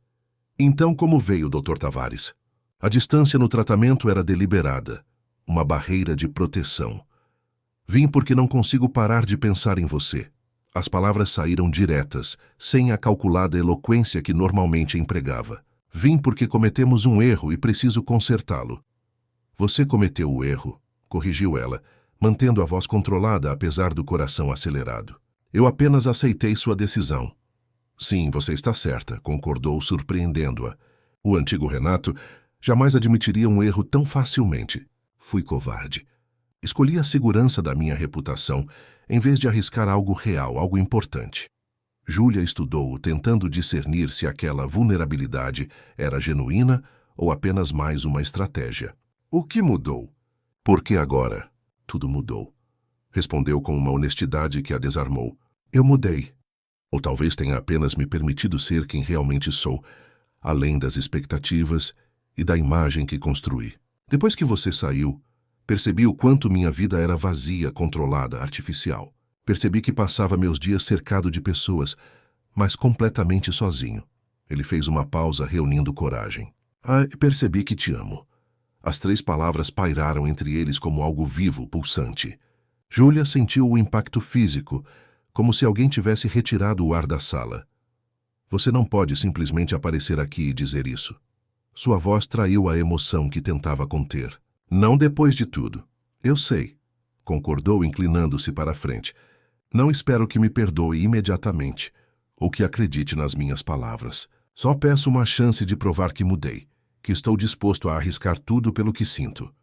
Então como veio, Dr. Tavares? A distância no tratamento era deliberada, uma barreira de proteção. Vim porque não consigo parar de pensar em você. As palavras saíram diretas, sem a calculada eloquência que normalmente empregava. Vim porque cometemos um erro e preciso consertá-lo. Você cometeu o erro, corrigiu ela, mantendo a voz controlada apesar do coração acelerado. Eu apenas aceitei sua decisão. Sim, você está certa, concordou, surpreendendo-a. O antigo Renato jamais admitiria um erro tão facilmente. Fui covarde. Escolhi a segurança da minha reputação, em vez de arriscar algo real, algo importante. Júlia estudou, tentando discernir se aquela vulnerabilidade era genuína ou apenas mais uma estratégia. O que mudou? Por que agora? Tudo mudou. Respondeu com uma honestidade que a desarmou. Eu mudei. Ou talvez tenha apenas me permitido ser quem realmente sou, além das expectativas e da imagem que construí. Depois que você saiu, percebi o quanto minha vida era vazia, controlada, artificial. Percebi que passava meus dias cercado de pessoas, mas completamente sozinho. Ele fez uma pausa, reunindo coragem. Percebi que te amo. As 3 palavras pairaram entre eles como algo vivo, pulsante. Júlia sentiu o impacto físico, como se alguém tivesse retirado o ar da sala. Você não pode simplesmente aparecer aqui e dizer isso. Sua voz traiu a emoção que tentava conter. Não depois de tudo. Eu sei, concordou, inclinando-se para a frente. Não espero que me perdoe imediatamente, ou que acredite nas minhas palavras. Só peço uma chance de provar que mudei, que estou disposto a arriscar tudo pelo que sinto.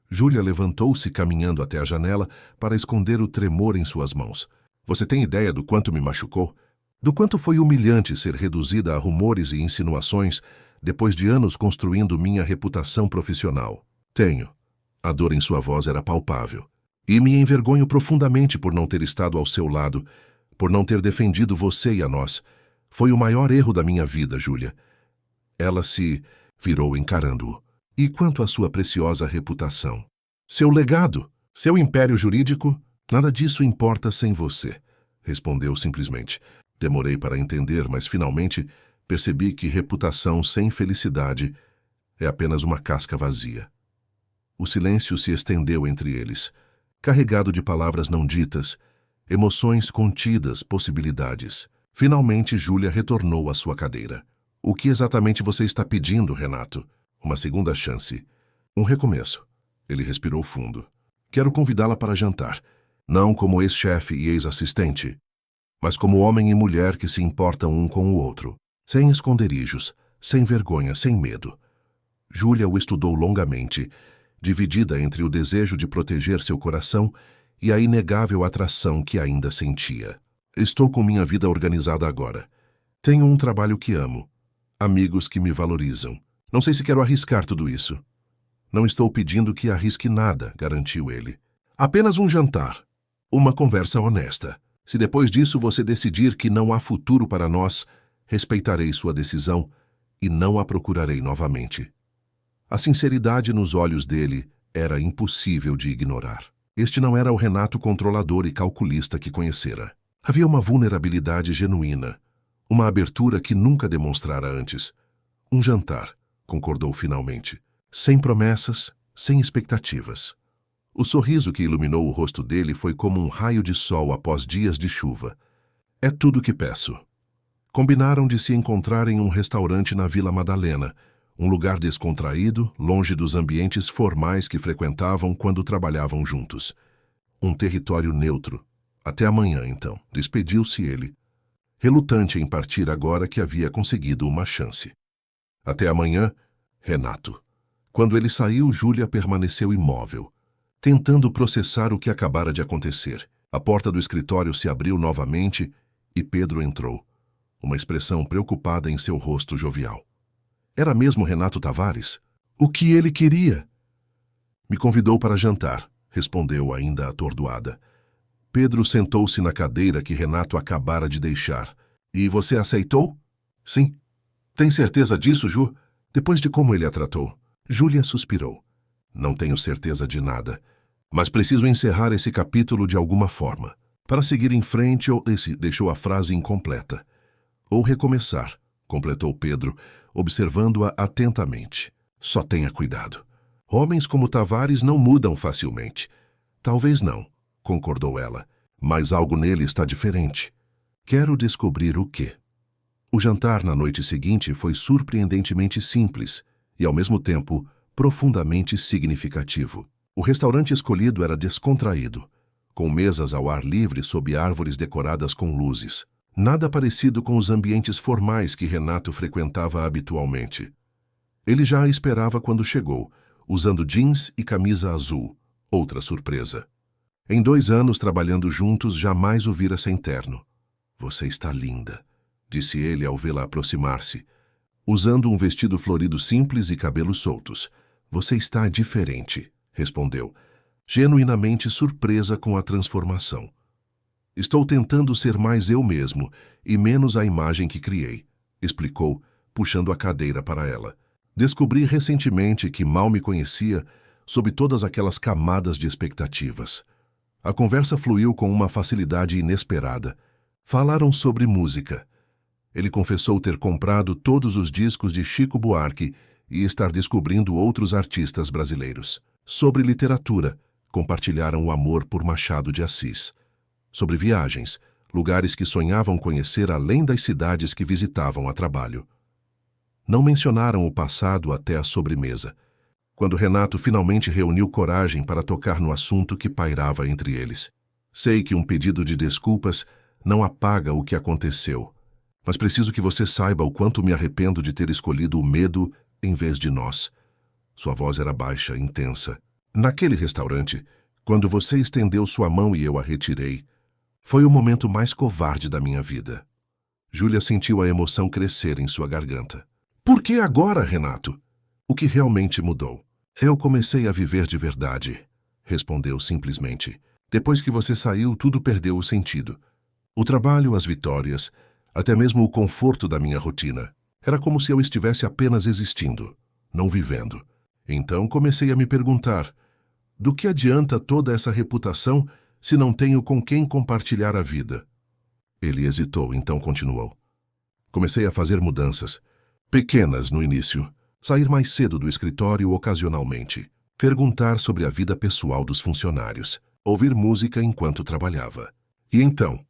Júlia levantou-se, caminhando até a janela para esconder o tremor em suas mãos. Você tem ideia do quanto me machucou? Do quanto foi humilhante ser reduzida a rumores e insinuações depois de anos construindo minha reputação profissional? Tenho. A dor em sua voz era palpável. E me envergonho profundamente por não ter estado ao seu lado, por não ter defendido você e a nós. Foi o maior erro da minha vida, Júlia. Ela se virou encarando-o. E quanto à sua preciosa reputação? Seu legado? Seu império jurídico? Nada disso importa sem você, respondeu simplesmente. Demorei para entender, mas finalmente percebi que reputação sem felicidade é apenas uma casca vazia. O silêncio se estendeu entre eles, carregado de palavras não ditas, emoções contidas, possibilidades. Finalmente, Júlia retornou à sua cadeira. O que exatamente você está pedindo, Renato? Uma segunda chance. Um recomeço. Ele respirou fundo. Quero convidá-la para jantar. Não como ex-chefe e ex-assistente, mas como homem e mulher que se importam um com o outro. Sem esconderijos, sem vergonha, sem medo. Júlia o estudou longamente, dividida entre o desejo de proteger seu coração e a inegável atração que ainda sentia. Estou com minha vida organizada agora. Tenho um trabalho que amo. Amigos que me valorizam. Não sei se quero arriscar tudo isso. Não estou pedindo que arrisque nada, garantiu ele. Apenas um jantar. Uma conversa honesta. Se depois disso você decidir que não há futuro para nós, respeitarei sua decisão e não a procurarei novamente. A sinceridade nos olhos dele era impossível de ignorar. Este não era o Renato controlador e calculista que conhecera. Havia uma vulnerabilidade genuína, uma abertura que nunca demonstrara antes. Um jantar, concordou finalmente, sem promessas, sem expectativas. O sorriso que iluminou o rosto dele foi como um raio de sol após dias de chuva. É tudo que peço. Combinaram de se encontrar em um restaurante na Vila Madalena, um lugar descontraído, longe dos ambientes formais que frequentavam quando trabalhavam juntos. Um território neutro. Até amanhã, então, despediu-se ele, relutante em partir agora que havia conseguido uma chance. Até amanhã, Renato. Quando ele saiu, Júlia permaneceu imóvel, tentando processar o que acabara de acontecer. A porta do escritório se abriu novamente e Pedro entrou, uma expressão preocupada em seu rosto jovial. Era mesmo Renato Tavares? O que ele queria? Me convidou para jantar, respondeu ainda atordoada. Pedro sentou-se na cadeira que Renato acabara de deixar. E você aceitou? Sim. Tem certeza disso, Ju? Depois de como ele a tratou? Júlia suspirou. Não tenho certeza de nada, mas preciso encerrar esse capítulo de alguma forma. Para seguir em frente, deixou a frase incompleta. Ou recomeçar, completou Pedro, observando-a atentamente. Só tenha cuidado. Homens como Tavares não mudam facilmente. Talvez não, concordou ela, mas algo nele está diferente. Quero descobrir o quê. O jantar na noite seguinte foi surpreendentemente simples e, ao mesmo tempo, profundamente significativo. O restaurante escolhido era descontraído, com mesas ao ar livre sob árvores decoradas com luzes. Nada parecido com os ambientes formais que Renato frequentava habitualmente. Ele já a esperava quando chegou, usando jeans e camisa azul, outra surpresa. Em 2 anos trabalhando juntos, jamais o vira sem terno. Você está linda, disse ele ao vê-la aproximar-se, usando um vestido florido simples e cabelos soltos. Você está diferente, respondeu, genuinamente surpresa com a transformação. Estou tentando ser mais eu mesmo e menos a imagem que criei, explicou, puxando a cadeira para ela. Descobri recentemente que mal me conhecia sob todas aquelas camadas de expectativas. A conversa fluiu com uma facilidade inesperada. Falaram sobre música. Ele confessou ter comprado todos os discos de Chico Buarque e estar descobrindo outros artistas brasileiros. Sobre literatura, compartilharam o amor por Machado de Assis. Sobre viagens, lugares que sonhavam conhecer além das cidades que visitavam a trabalho. Não mencionaram o passado até a sobremesa, quando Renato finalmente reuniu coragem para tocar no assunto que pairava entre eles. Sei que um pedido de desculpas não apaga o que aconteceu, mas preciso que você saiba o quanto me arrependo de ter escolhido o medo em vez de nós. Sua voz era baixa, intensa. Naquele restaurante, quando você estendeu sua mão e eu a retirei, foi o momento mais covarde da minha vida. Júlia sentiu a emoção crescer em sua garganta. Por que agora, Renato? O que realmente mudou? Eu comecei a viver de verdade, respondeu simplesmente. Depois que você saiu, tudo perdeu o sentido. O trabalho, as vitórias, até mesmo o conforto da minha rotina. Era como se eu estivesse apenas existindo, não vivendo. Então comecei a me perguntar, do que adianta toda essa reputação se não tenho com quem compartilhar a vida? Ele hesitou, então continuou. Comecei a fazer mudanças, pequenas no início. Sair mais cedo do escritório ocasionalmente. Perguntar sobre a vida pessoal dos funcionários. Ouvir música enquanto trabalhava. E então,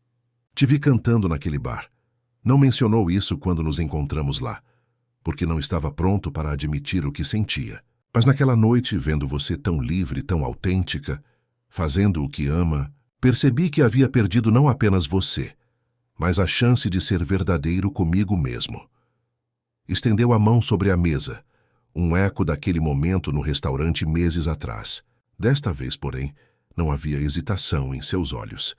te vi cantando naquele bar. Não mencionou isso quando nos encontramos lá, porque não estava pronto para admitir o que sentia. Mas naquela noite, vendo você tão livre, tão autêntica, fazendo o que ama, percebi que havia perdido não apenas você, mas a chance de ser verdadeiro comigo mesmo. Estendeu a mão sobre a mesa, um eco daquele momento no restaurante meses atrás. Desta vez, porém, não havia hesitação em seus olhos.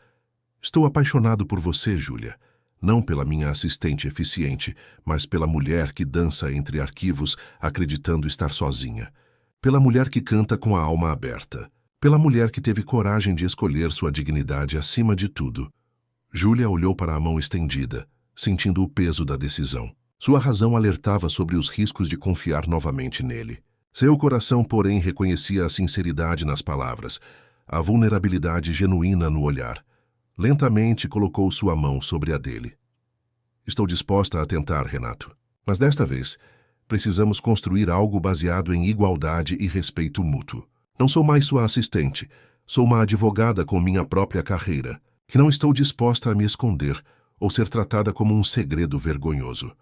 Estou apaixonado por você, Júlia, não pela minha assistente eficiente, mas pela mulher que dança entre arquivos acreditando estar sozinha. Pela mulher que canta com a alma aberta. Pela mulher que teve coragem de escolher sua dignidade acima de tudo. Júlia olhou para a mão estendida, sentindo o peso da decisão. Sua razão alertava sobre os riscos de confiar novamente nele. Seu coração, porém, reconhecia a sinceridade nas palavras, a vulnerabilidade genuína no olhar. Lentamente colocou sua mão sobre a dele. Estou disposta a tentar, Renato. Mas desta vez, precisamos construir algo baseado em igualdade e respeito mútuo. Não sou mais sua assistente. Sou uma advogada com minha própria carreira, que não estou disposta a me esconder ou ser tratada como um segredo vergonhoso.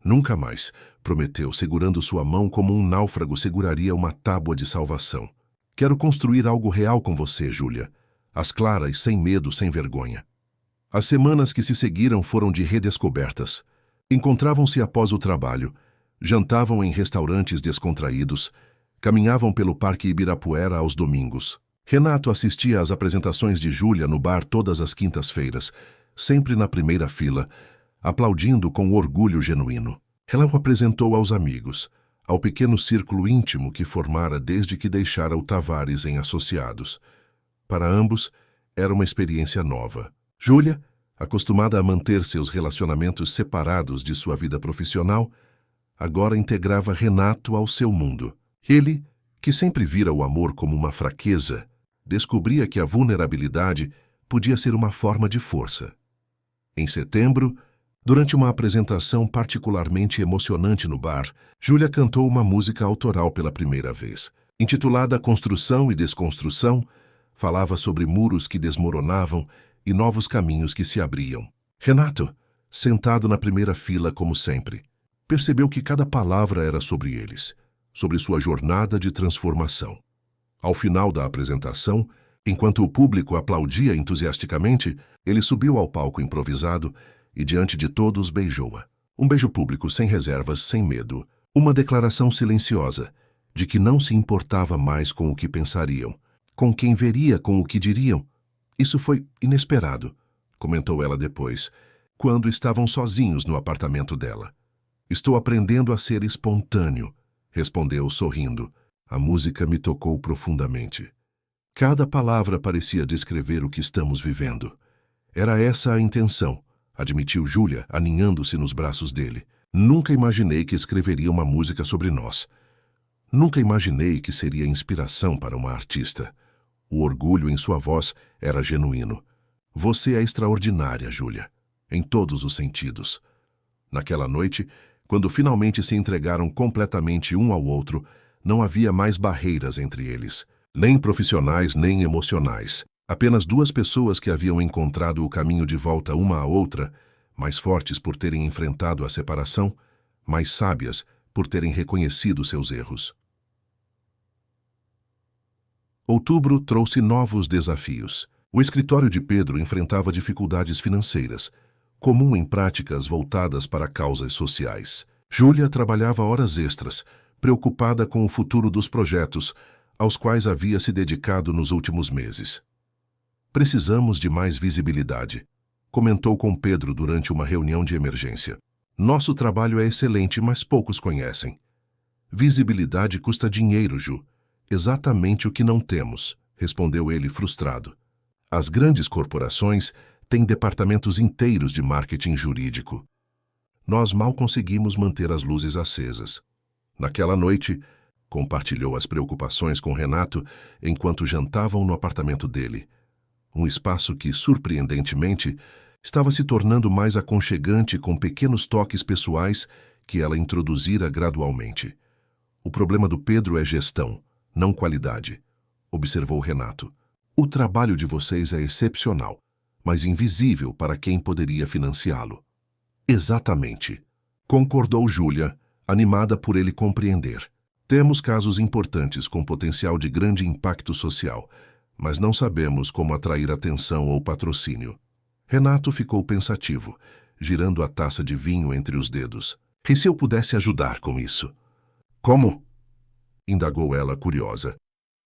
Nunca mais, prometeu, segurando sua mão como um náufrago seguraria uma tábua de salvação. Quero construir algo real com você, Júlia. Às claras, sem medo, sem vergonha. As semanas que se seguiram foram de redescobertas. Encontravam-se após o trabalho, jantavam em restaurantes descontraídos, caminhavam pelo Parque Ibirapuera aos domingos. Renato assistia às apresentações de Júlia no bar todas as quintas-feiras, sempre na primeira fila, aplaudindo com orgulho genuíno. Ela o apresentou aos amigos, ao pequeno círculo íntimo que formara desde que deixara o Tavares em Associados. Para ambos, era uma experiência nova. Júlia, acostumada a manter seus relacionamentos separados de sua vida profissional, agora integrava Renato ao seu mundo. Ele, que sempre vira o amor como uma fraqueza, descobria que a vulnerabilidade podia ser uma forma de força. Em setembro, durante uma apresentação particularmente emocionante no bar, Júlia cantou uma música autoral pela primeira vez. Intitulada Construção e Desconstrução, falava sobre muros que desmoronavam e novos caminhos que se abriam. Renato, sentado na primeira fila como sempre, percebeu que cada palavra era sobre eles, sobre sua jornada de transformação. Ao final da apresentação, enquanto o público aplaudia entusiasticamente, ele subiu ao palco improvisado e diante de todos beijou-a. Um beijo público sem reservas, sem medo. Uma declaração silenciosa de que não se importava mais com o que pensariam, com quem veria, com o que diriam. Isso foi inesperado, comentou ela depois, quando estavam sozinhos no apartamento dela. Estou aprendendo a ser espontâneo, respondeu sorrindo. A música me tocou profundamente. Cada palavra parecia descrever o que estamos vivendo. Era essa a intenção, admitiu Júlia, aninhando-se nos braços dele. Nunca imaginei que escreveria uma música sobre nós. Nunca imaginei que seria inspiração para uma artista. O orgulho em sua voz era genuíno. Você é extraordinária, Júlia, em todos os sentidos. Naquela noite, quando finalmente se entregaram completamente um ao outro, não havia mais barreiras entre eles, nem profissionais nem emocionais. Apenas duas pessoas que haviam encontrado o caminho de volta uma à outra, mais fortes por terem enfrentado a separação, mais sábias por terem reconhecido seus erros. Outubro trouxe novos desafios. O escritório de Pedro enfrentava dificuldades financeiras, comum em práticas voltadas para causas sociais. Júlia trabalhava horas extras, preocupada com o futuro dos projetos, aos quais havia se dedicado nos últimos meses. Precisamos de mais visibilidade, comentou com Pedro durante uma reunião de emergência. Nosso trabalho é excelente, mas poucos conhecem. Visibilidade custa dinheiro, Ju. Exatamente o que não temos, respondeu ele frustrado. As grandes corporações têm departamentos inteiros de marketing jurídico. Nós mal conseguimos manter as luzes acesas. Naquela noite, compartilhou as preocupações com Renato enquanto jantavam no apartamento dele. Um espaço que, surpreendentemente, estava se tornando mais aconchegante com pequenos toques pessoais que ela introduzira gradualmente. O problema do Pedro é gestão, não qualidade, observou Renato. O trabalho de vocês é excepcional, mas invisível para quem poderia financiá-lo. Exatamente, concordou Júlia, animada por ele compreender. Temos casos importantes com potencial de grande impacto social, mas não sabemos como atrair atenção ou patrocínio. Renato ficou pensativo, girando a taça de vinho entre os dedos. E se eu pudesse ajudar com isso? Como? Indagou ela, curiosa.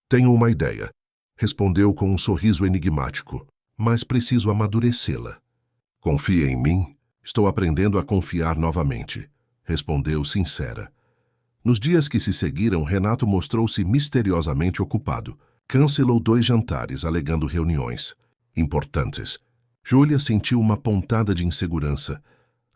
Tenho uma ideia, respondeu com um sorriso enigmático, mas preciso amadurecê-la. Confia em mim? Estou aprendendo a confiar novamente, respondeu sincera. Nos dias que se seguiram, Renato mostrou-se misteriosamente ocupado. Cancelou 2 jantares, alegando reuniões importantes. Júlia sentiu uma pontada de insegurança,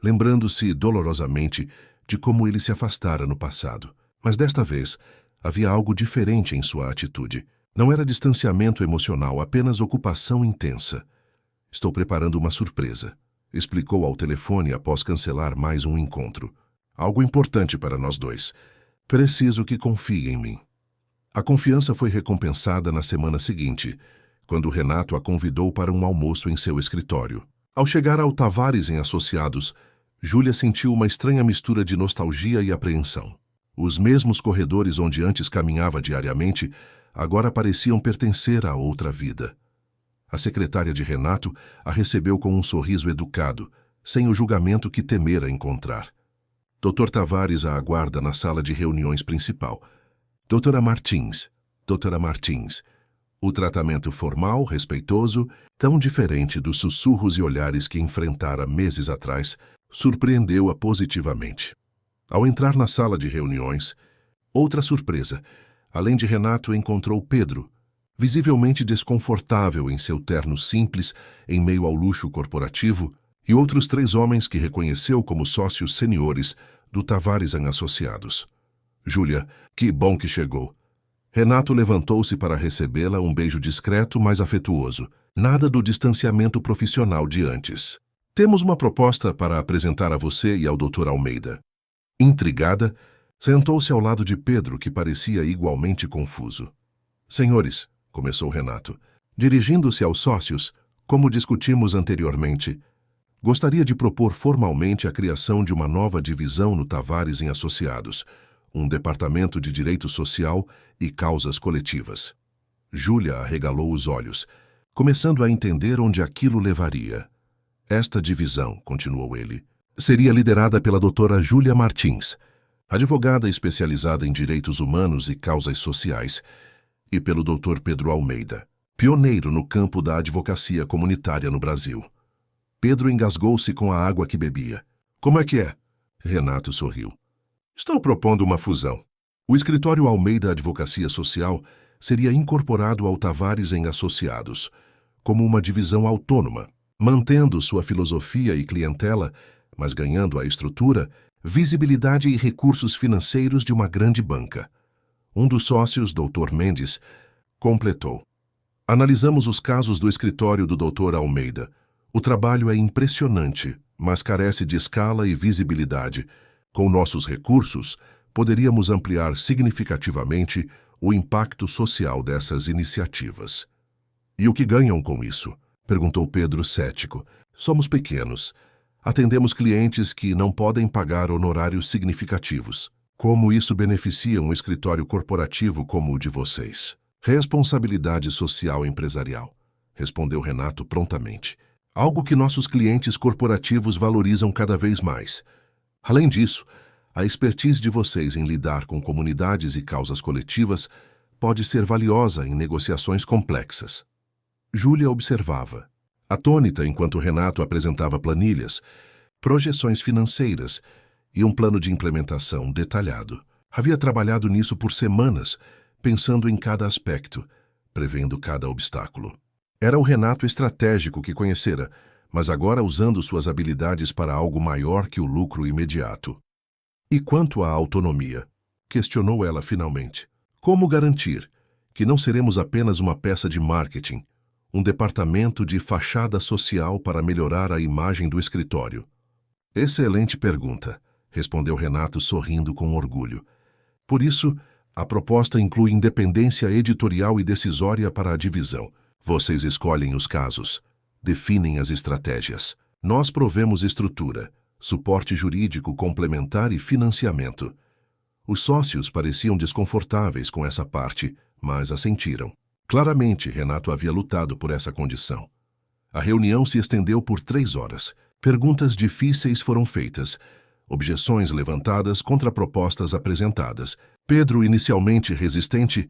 lembrando-se dolorosamente de como ele se afastara no passado. Mas desta vez, Havia algo diferente em sua atitude. Não era distanciamento emocional, apenas ocupação intensa. Estou preparando uma surpresa, explicou ao telefone após cancelar mais um encontro. Algo importante para nós dois. Preciso que confie em mim. A confiança foi recompensada na semana seguinte, quando Renato a convidou para um almoço em seu escritório. Ao chegar ao Tavares em Associados, Júlia sentiu uma estranha mistura de nostalgia e apreensão. Os mesmos corredores onde antes caminhava diariamente agora pareciam pertencer a outra vida. A secretária de Renato a recebeu com um sorriso educado, sem o julgamento que temera encontrar. Dr. Tavares a aguarda na sala de reuniões principal. Doutora Martins. O tratamento formal, respeitoso, tão diferente dos sussurros e olhares que enfrentara meses atrás, surpreendeu-a positivamente. Ao entrar na sala de reuniões, outra surpresa. Além de Renato, encontrou Pedro, visivelmente desconfortável em seu terno simples, em meio ao luxo corporativo, e outros 3 homens que reconheceu como sócios seniores do Tavares em Associados. Júlia, que bom que chegou. Renato levantou-se para recebê-la, um beijo discreto, mas afetuoso. Nada do distanciamento profissional de antes. Temos uma proposta para apresentar a você e ao Dr. Almeida. Intrigada, sentou-se ao lado de Pedro, que parecia igualmente confuso. Senhores, começou Renato, dirigindo-se aos sócios, como discutimos anteriormente, gostaria de propor formalmente a criação de uma nova divisão no Tavares em Associados, um departamento de direito social e causas coletivas. Júlia arregalou os olhos, começando a entender onde aquilo levaria. Esta divisão, continuou ele, seria liderada pela doutora Júlia Martins, advogada especializada em direitos humanos e causas sociais, e pelo Dr. Pedro Almeida, pioneiro no campo da advocacia comunitária no Brasil. Pedro engasgou-se com a água que bebia. Como é que é? Renato sorriu. Estou propondo uma fusão. O escritório Almeida Advocacia Social seria incorporado ao Tavares em Associados, como uma divisão autônoma, mantendo sua filosofia e clientela, mas ganhando a estrutura, visibilidade e recursos financeiros de uma grande banca. Um dos sócios, Dr. Mendes, completou. Analisamos os casos do escritório do Dr. Almeida. O trabalho é impressionante, mas carece de escala e visibilidade. Com nossos recursos, poderíamos ampliar significativamente o impacto social dessas iniciativas. E o que ganham com isso? Perguntou Pedro cético. Somos pequenos. Atendemos clientes que não podem pagar honorários significativos. Como isso beneficia um escritório corporativo como o de vocês? Responsabilidade social empresarial, respondeu Renato prontamente. Algo que nossos clientes corporativos valorizam cada vez mais. Além disso, a expertise de vocês em lidar com comunidades e causas coletivas pode ser valiosa em negociações complexas. Júlia observava, atônita enquanto Renato apresentava planilhas, projeções financeiras e um plano de implementação detalhado. Havia trabalhado nisso por semanas, pensando em cada aspecto, prevendo cada obstáculo. Era o Renato estratégico que conhecera, mas agora usando suas habilidades para algo maior que o lucro imediato. E quanto à autonomia? Questionou ela finalmente. Como garantir que não seremos apenas uma peça de marketing, um departamento de fachada social para melhorar a imagem do escritório? Excelente pergunta, respondeu Renato sorrindo com orgulho. Por isso, a proposta inclui independência editorial e decisória para a divisão. Vocês escolhem os casos, definem as estratégias. Nós provemos estrutura, suporte jurídico complementar e financiamento. Os sócios pareciam desconfortáveis com essa parte, mas assentiram. Claramente, Renato havia lutado por essa condição. A reunião se estendeu por 3 horas. Perguntas difíceis foram feitas, objeções levantadas, contrapropostas apresentadas. Pedro, inicialmente resistente,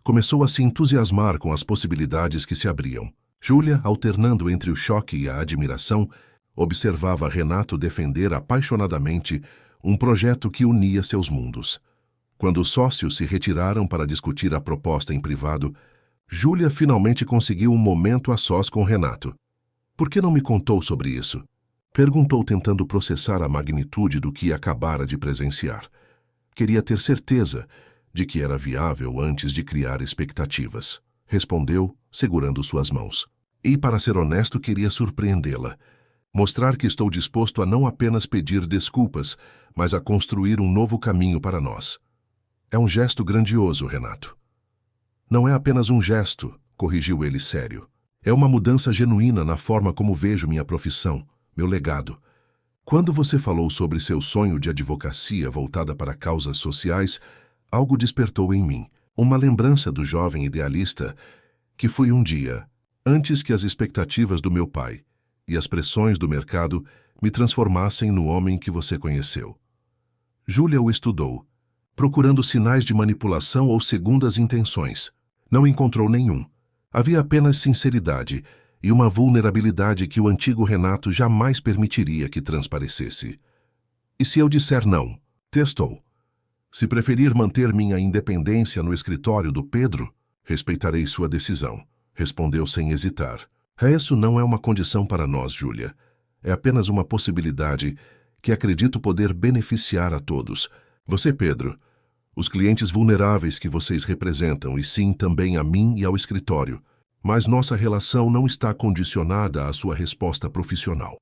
começou a se entusiasmar com as possibilidades que se abriam. Júlia, alternando entre o choque e a admiração, observava Renato defender apaixonadamente um projeto que unia seus mundos. Quando os sócios se retiraram para discutir a proposta em privado, Júlia finalmente conseguiu um momento a sós com Renato. Por que não me contou sobre isso? Perguntou, tentando processar a magnitude do que acabara de presenciar. Queria ter certeza de que era viável antes de criar expectativas. Respondeu, segurando suas mãos. E, para ser honesto, queria surpreendê-la. Mostrar que estou disposto a não apenas pedir desculpas, mas a construir um novo caminho para nós. É um gesto grandioso, Renato. Não é apenas um gesto, corrigiu ele sério. É uma mudança genuína na forma como vejo minha profissão, meu legado. Quando você falou sobre seu sonho de advocacia voltada para causas sociais, algo despertou em mim, uma lembrança do jovem idealista que fui um dia, antes que as expectativas do meu pai e as pressões do mercado me transformassem no homem que você conheceu. Júlia o estudou, procurando sinais de manipulação ou segundas intenções. Não encontrou nenhum. Havia apenas sinceridade e uma vulnerabilidade que o antigo Renato jamais permitiria que transparecesse. E se eu disser não? Testou. Se preferir manter minha independência no escritório do Pedro, respeitarei sua decisão, respondeu sem hesitar. Isso não é uma condição para nós, Júlia. É apenas uma possibilidade que acredito poder beneficiar a todos. Você, Pedro, os clientes vulneráveis que vocês representam, e sim também a mim e ao escritório. Mas nossa relação não está condicionada à sua resposta profissional.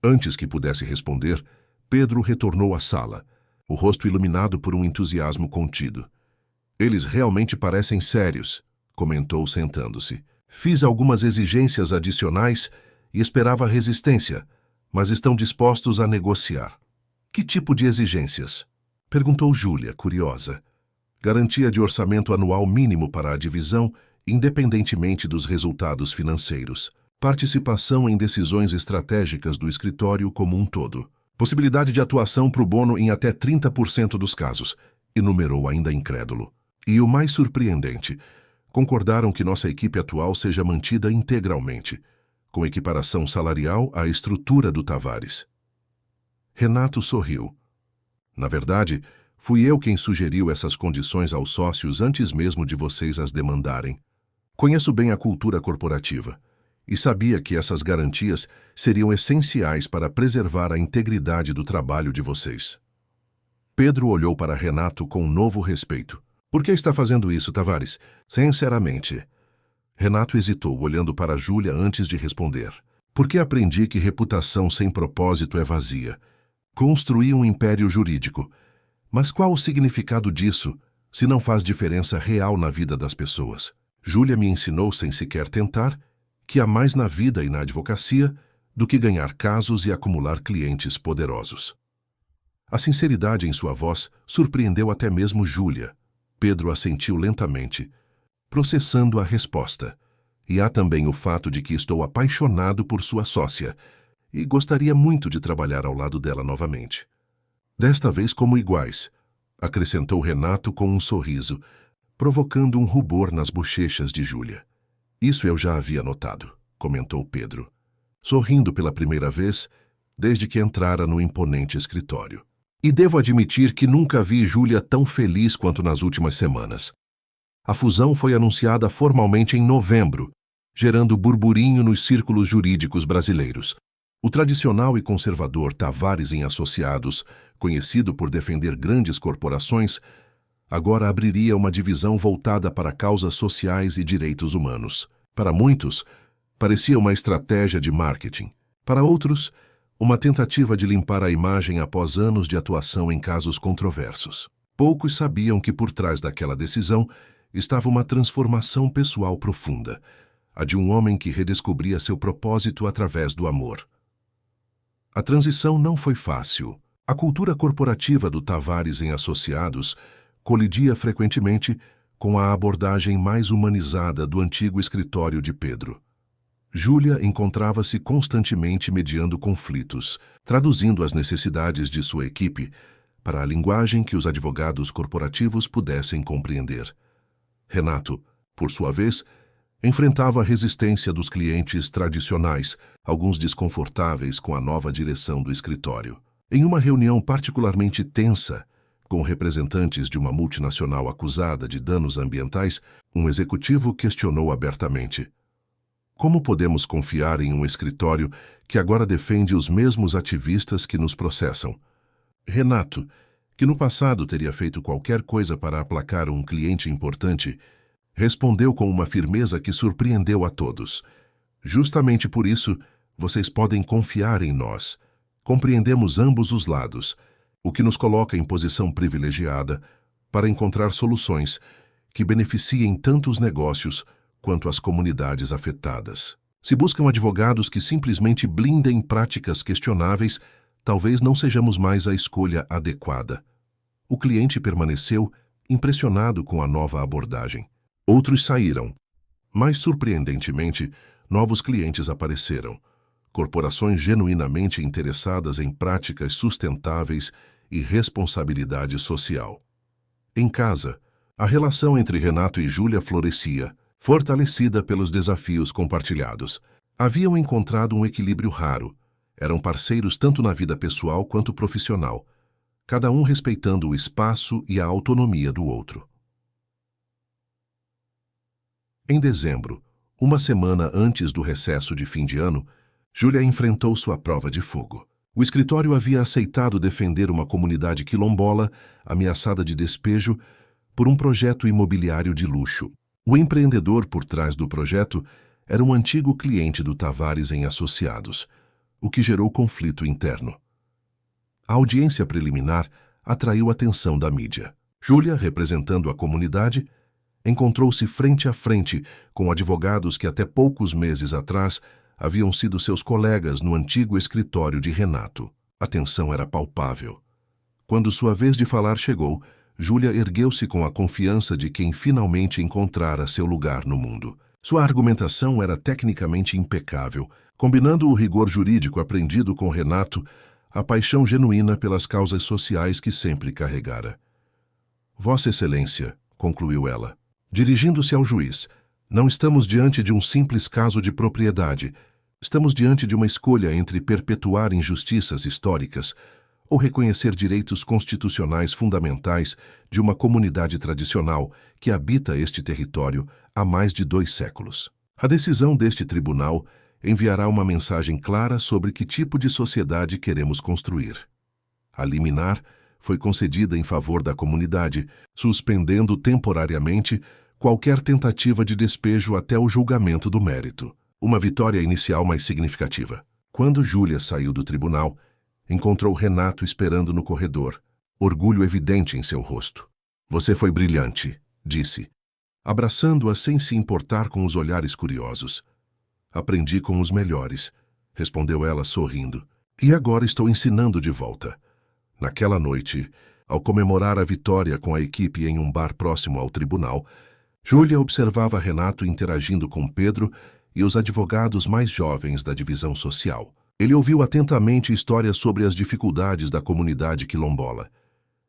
Antes que pudesse responder, Pedro retornou à sala, o rosto iluminado por um entusiasmo contido. Eles realmente parecem sérios, comentou sentando-se. Fiz algumas exigências adicionais e esperava resistência, mas estão dispostos a negociar. Que tipo de exigências? Perguntou Júlia, curiosa. Garantia de orçamento anual mínimo para a divisão, independentemente dos resultados financeiros. Participação em decisões estratégicas do escritório como um todo. Possibilidade de atuação pro bono em até 30% dos casos, enumerou ainda incrédulo. E o mais surpreendente, concordaram que nossa equipe atual seja mantida integralmente, com equiparação salarial à estrutura do Tavares. Renato sorriu. Na verdade, fui eu quem sugeriu essas condições aos sócios antes mesmo de vocês as demandarem. Conheço bem a cultura corporativa e sabia que essas garantias seriam essenciais para preservar a integridade do trabalho de vocês. Pedro olhou para Renato com um novo respeito. Por que está fazendo isso, Tavares? Sinceramente. Renato hesitou, olhando para Júlia antes de responder. Porque aprendi que reputação sem propósito é vazia. Construí um império jurídico. Mas qual o significado disso, se não faz diferença real na vida das pessoas? Júlia me ensinou, sem sequer tentar, que há mais na vida e na advocacia do que ganhar casos e acumular clientes poderosos. A sinceridade em sua voz surpreendeu até mesmo Júlia. Pedro assentiu lentamente, processando a resposta. E há também o fato de que estou apaixonado por sua sócia e gostaria muito de trabalhar ao lado dela novamente. Desta vez como iguais, acrescentou Renato com um sorriso, provocando um rubor nas bochechas de Júlia. Isso eu já havia notado, comentou Pedro, sorrindo pela primeira vez desde que entrara no imponente escritório. E devo admitir que nunca vi Júlia tão feliz quanto nas últimas semanas. A fusão foi anunciada formalmente em novembro, gerando burburinho nos círculos jurídicos brasileiros. O tradicional e conservador Tavares em Associados, conhecido por defender grandes corporações, agora abriria uma divisão voltada para causas sociais e direitos humanos. Para muitos, parecia uma estratégia de marketing. Para outros, uma tentativa de limpar a imagem após anos de atuação em casos controversos. Poucos sabiam que por trás daquela decisão estava uma transformação pessoal profunda, a de um homem que redescobria seu propósito através do amor. A transição não foi fácil. A cultura corporativa do Tavares em Associados colidia frequentemente com a abordagem mais humanizada do antigo escritório de Pedro. Júlia encontrava-se constantemente mediando conflitos, traduzindo as necessidades de sua equipe para a linguagem que os advogados corporativos pudessem compreender. Renato, por sua vez, enfrentava a resistência dos clientes tradicionais, alguns desconfortáveis com a nova direção do escritório. Em uma reunião particularmente tensa, com representantes de uma multinacional acusada de danos ambientais, um executivo questionou abertamente: como podemos confiar em um escritório que agora defende os mesmos ativistas que nos processam? Renato, que no passado teria feito qualquer coisa para aplacar um cliente importante, respondeu com uma firmeza que surpreendeu a todos. Justamente por isso, vocês podem confiar em nós. Compreendemos ambos os lados, o que nos coloca em posição privilegiada para encontrar soluções que beneficiem tanto os negócios quanto as comunidades afetadas. Se buscam advogados que simplesmente blindem práticas questionáveis, talvez não sejamos mais a escolha adequada. O cliente permaneceu impressionado com a nova abordagem. Outros saíram, mas, surpreendentemente, novos clientes apareceram. Corporações genuinamente interessadas em práticas sustentáveis e responsabilidade social. Em casa, a relação entre Renato e Júlia florescia, fortalecida pelos desafios compartilhados. Haviam encontrado um equilíbrio raro. Eram parceiros tanto na vida pessoal quanto profissional, cada um respeitando o espaço e a autonomia do outro. Em dezembro, uma semana antes do recesso de fim de ano, Júlia enfrentou sua prova de fogo. O escritório havia aceitado defender uma comunidade quilombola ameaçada de despejo por um projeto imobiliário de luxo. O empreendedor por trás do projeto era um antigo cliente do Tavares em Associados, o que gerou conflito interno. A audiência preliminar atraiu a atenção da mídia. Júlia, representando a comunidade, encontrou-se frente a frente com advogados que até poucos meses atrás haviam sido seus colegas no antigo escritório de Renato. A tensão era palpável. Quando sua vez de falar chegou, Júlia ergueu-se com a confiança de quem finalmente encontrara seu lugar no mundo. Sua argumentação era tecnicamente impecável, combinando o rigor jurídico aprendido com Renato, a paixão genuína pelas causas sociais que sempre carregara. Vossa Excelência, concluiu ela, dirigindo-se ao juiz, não estamos diante de um simples caso de propriedade. Estamos diante de uma escolha entre perpetuar injustiças históricas ou reconhecer direitos constitucionais fundamentais de uma comunidade tradicional que habita este território há mais de 2 séculos. A decisão deste tribunal enviará uma mensagem clara sobre que tipo de sociedade queremos construir. A liminar foi concedida em favor da comunidade, suspendendo temporariamente qualquer tentativa de despejo até o julgamento do mérito. Uma vitória inicial mais significativa. Quando Júlia saiu do tribunal, encontrou Renato esperando no corredor, orgulho evidente em seu rosto. Você foi brilhante, disse, abraçando-a sem se importar com os olhares curiosos. Aprendi com os melhores, respondeu ela sorrindo, e agora estou ensinando de volta. Naquela noite, ao comemorar a vitória com a equipe em um bar próximo ao tribunal, Júlia observava Renato interagindo com Pedro e os advogados mais jovens da divisão social. Ele ouviu atentamente histórias sobre as dificuldades da comunidade quilombola.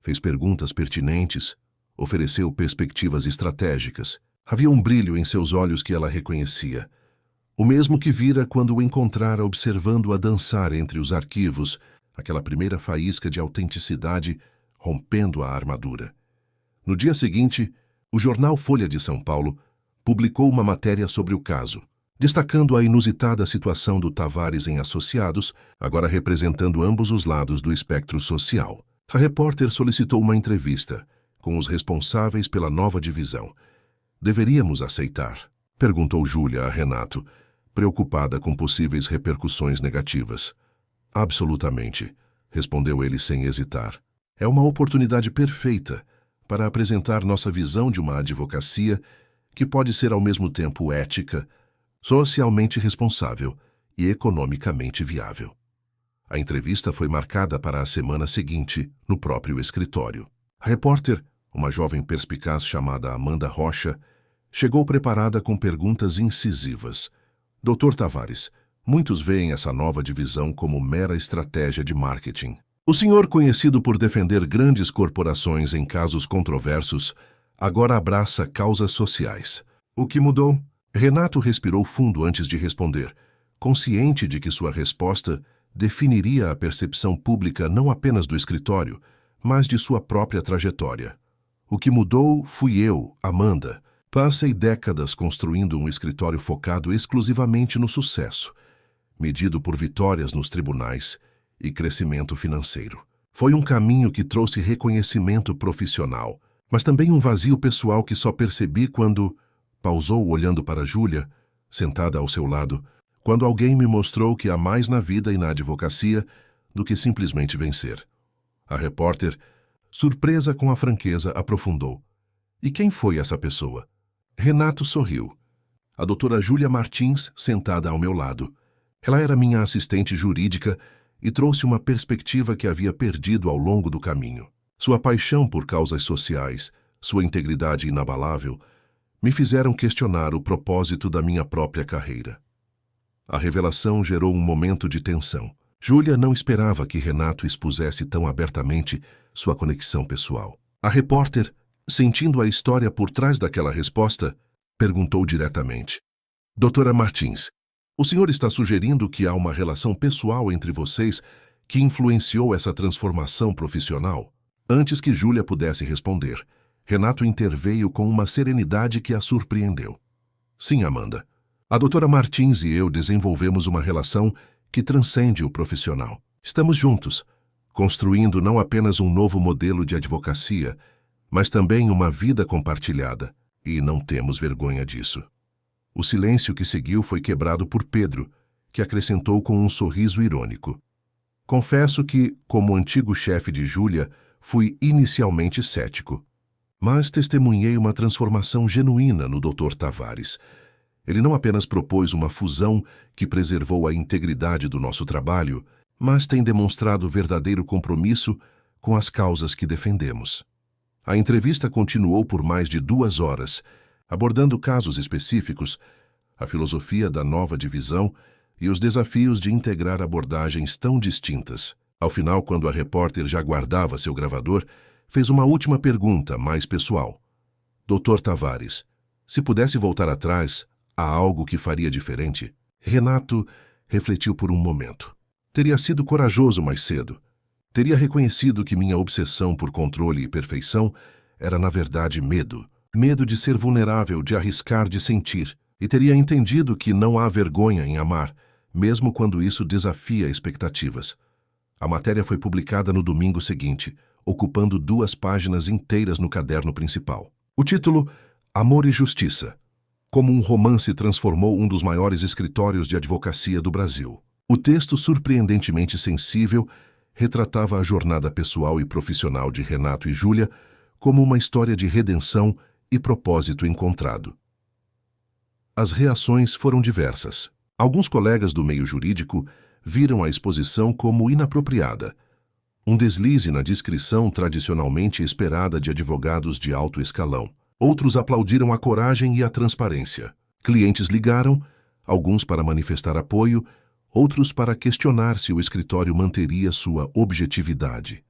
Fez perguntas pertinentes, ofereceu perspectivas estratégicas. Havia um brilho em seus olhos que ela reconhecia. O mesmo que vira quando o encontrara observando-a dançar entre os arquivos, aquela primeira faísca de autenticidade rompendo a armadura. No dia seguinte, o jornal Folha de São Paulo publicou uma matéria sobre o caso, destacando a inusitada situação do Tavares em Associados, agora representando ambos os lados do espectro social. A repórter solicitou uma entrevista com os responsáveis pela nova divisão. Deveríamos aceitar? Perguntou Júlia a Renato, preocupada com possíveis repercussões negativas. Absolutamente, respondeu ele sem hesitar. É uma oportunidade perfeita para apresentar nossa visão de uma advocacia que pode ser ao mesmo tempo ética, socialmente responsável e economicamente viável. A entrevista foi marcada para a semana seguinte, no próprio escritório. A repórter, uma jovem perspicaz chamada Amanda Rocha, chegou preparada com perguntas incisivas. Dr. Tavares, muitos veem essa nova divisão como mera estratégia de marketing. O senhor, conhecido por defender grandes corporações em casos controversos, agora abraça causas sociais. O que mudou? Renato respirou fundo antes de responder, consciente de que sua resposta definiria a percepção pública não apenas do escritório, mas de sua própria trajetória. O que mudou fui eu, Amanda. Passei décadas construindo um escritório focado exclusivamente no sucesso, medido por vitórias nos tribunais e crescimento financeiro. Foi um caminho que trouxe reconhecimento profissional, mas também um vazio pessoal que só percebi quando... Pausou olhando para Júlia, sentada ao seu lado, quando alguém me mostrou que há mais na vida e na advocacia do que simplesmente vencer. A repórter, surpresa com a franqueza, aprofundou. E quem foi essa pessoa? Renato sorriu. A doutora Júlia Martins, sentada ao meu lado. Ela era minha assistente jurídica e trouxe uma perspectiva que havia perdido ao longo do caminho. Sua paixão por causas sociais, sua integridade inabalável, me fizeram questionar o propósito da minha própria carreira. A revelação gerou um momento de tensão. Júlia não esperava que Renato expusesse tão abertamente sua conexão pessoal. A repórter, sentindo a história por trás daquela resposta, perguntou diretamente: Doutora Martins, o senhor está sugerindo que há uma relação pessoal entre vocês que influenciou essa transformação profissional? Antes que Júlia pudesse responder, Renato interveio com uma serenidade que a surpreendeu. Sim, Amanda. A doutora Martins e eu desenvolvemos uma relação que transcende o profissional. Estamos juntos, construindo não apenas um novo modelo de advocacia, mas também uma vida compartilhada, e não temos vergonha disso. O silêncio que seguiu foi quebrado por Pedro, que acrescentou com um sorriso irônico. Confesso que, como antigo chefe de Júlia, fui inicialmente cético. Mas testemunhei uma transformação genuína no Dr. Tavares. Ele não apenas propôs uma fusão que preservou a integridade do nosso trabalho, mas tem demonstrado verdadeiro compromisso com as causas que defendemos. A entrevista continuou por mais de 2 horas, abordando casos específicos, a filosofia da nova divisão e os desafios de integrar abordagens tão distintas. Ao final, quando a repórter já guardava seu gravador, fez uma última pergunta, mais pessoal. Dr. Tavares, se pudesse voltar atrás, há algo que faria diferente? Renato refletiu por um momento. Teria sido corajoso mais cedo. Teria reconhecido que minha obsessão por controle e perfeição era, na verdade, medo. Medo de ser vulnerável, de arriscar, de sentir. E teria entendido que não há vergonha em amar, mesmo quando isso desafia expectativas. A matéria foi publicada no domingo seguinte, ocupando 2 páginas inteiras no caderno principal. O título, Amor e Justiça. Como um romance transformou um dos maiores escritórios de advocacia do Brasil. O texto, surpreendentemente sensível, retratava a jornada pessoal e profissional de Renato e Júlia como uma história de redenção e propósito encontrado. As reações foram diversas. Alguns colegas do meio jurídico viram a exposição como inapropriada, um deslize na discrição tradicionalmente esperada de advogados de alto escalão. Outros aplaudiram a coragem e a transparência. Clientes ligaram, alguns para manifestar apoio, outros para questionar se o escritório manteria sua objetividade.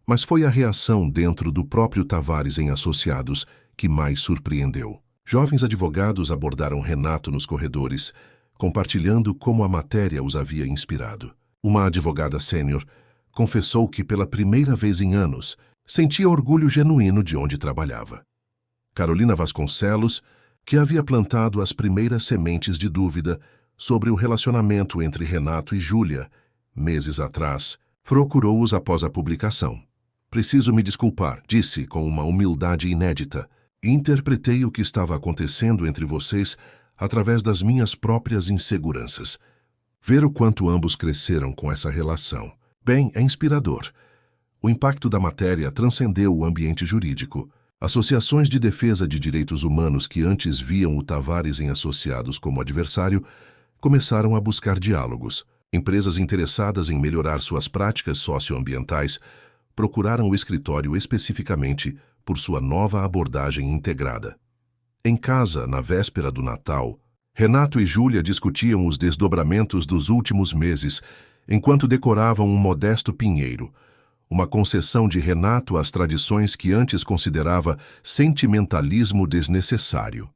Mas foi a reação dentro do próprio Tavares em Associados que mais surpreendeu. Jovens advogados abordaram Renato nos corredores, compartilhando como a matéria os havia inspirado. Uma advogada sênior confessou que, pela primeira vez em anos, sentia orgulho genuíno de onde trabalhava. Carolina Vasconcelos, que havia plantado as primeiras sementes de dúvida sobre o relacionamento entre Renato e Júlia, meses atrás, procurou-os após a publicação. Preciso me desculpar, disse com uma humildade inédita. Interpretei o que estava acontecendo entre vocês através das minhas próprias inseguranças. Ver o quanto ambos cresceram com essa relação. Bem, é inspirador. O impacto da matéria transcendeu o ambiente jurídico. Associações de defesa de direitos humanos que antes viam o Tavares em Associados como adversário começaram a buscar diálogos. Empresas interessadas em melhorar suas práticas socioambientais procuraram o escritório especificamente por sua nova abordagem integrada. Em casa, na véspera do Natal, Renato e Júlia discutiam os desdobramentos dos últimos meses enquanto decoravam um modesto pinheiro, uma concessão de Renato às tradições que antes considerava sentimentalismo desnecessário.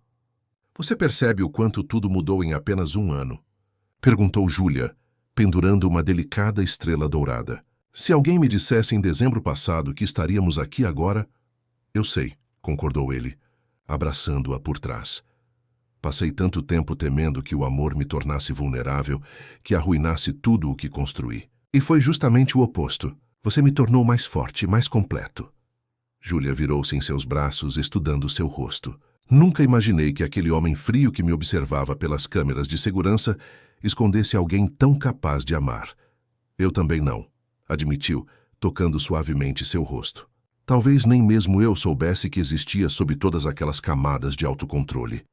Você percebe o quanto tudo mudou em apenas 1 ano? Perguntou Júlia, pendurando uma delicada estrela dourada. Se alguém me dissesse em dezembro passado que estaríamos aqui agora... Eu sei, concordou ele, abraçando-a por trás. Passei tanto tempo temendo que o amor me tornasse vulnerável, que arruinasse tudo o que construí. E foi justamente o oposto. Você me tornou mais forte, mais completo. Júlia virou-se em seus braços, estudando seu rosto. Nunca imaginei que aquele homem frio que me observava pelas câmeras de segurança escondesse alguém tão capaz de amar. Eu também não, admitiu, tocando suavemente seu rosto. Talvez nem mesmo eu soubesse que existia sob todas aquelas camadas de autocontrole.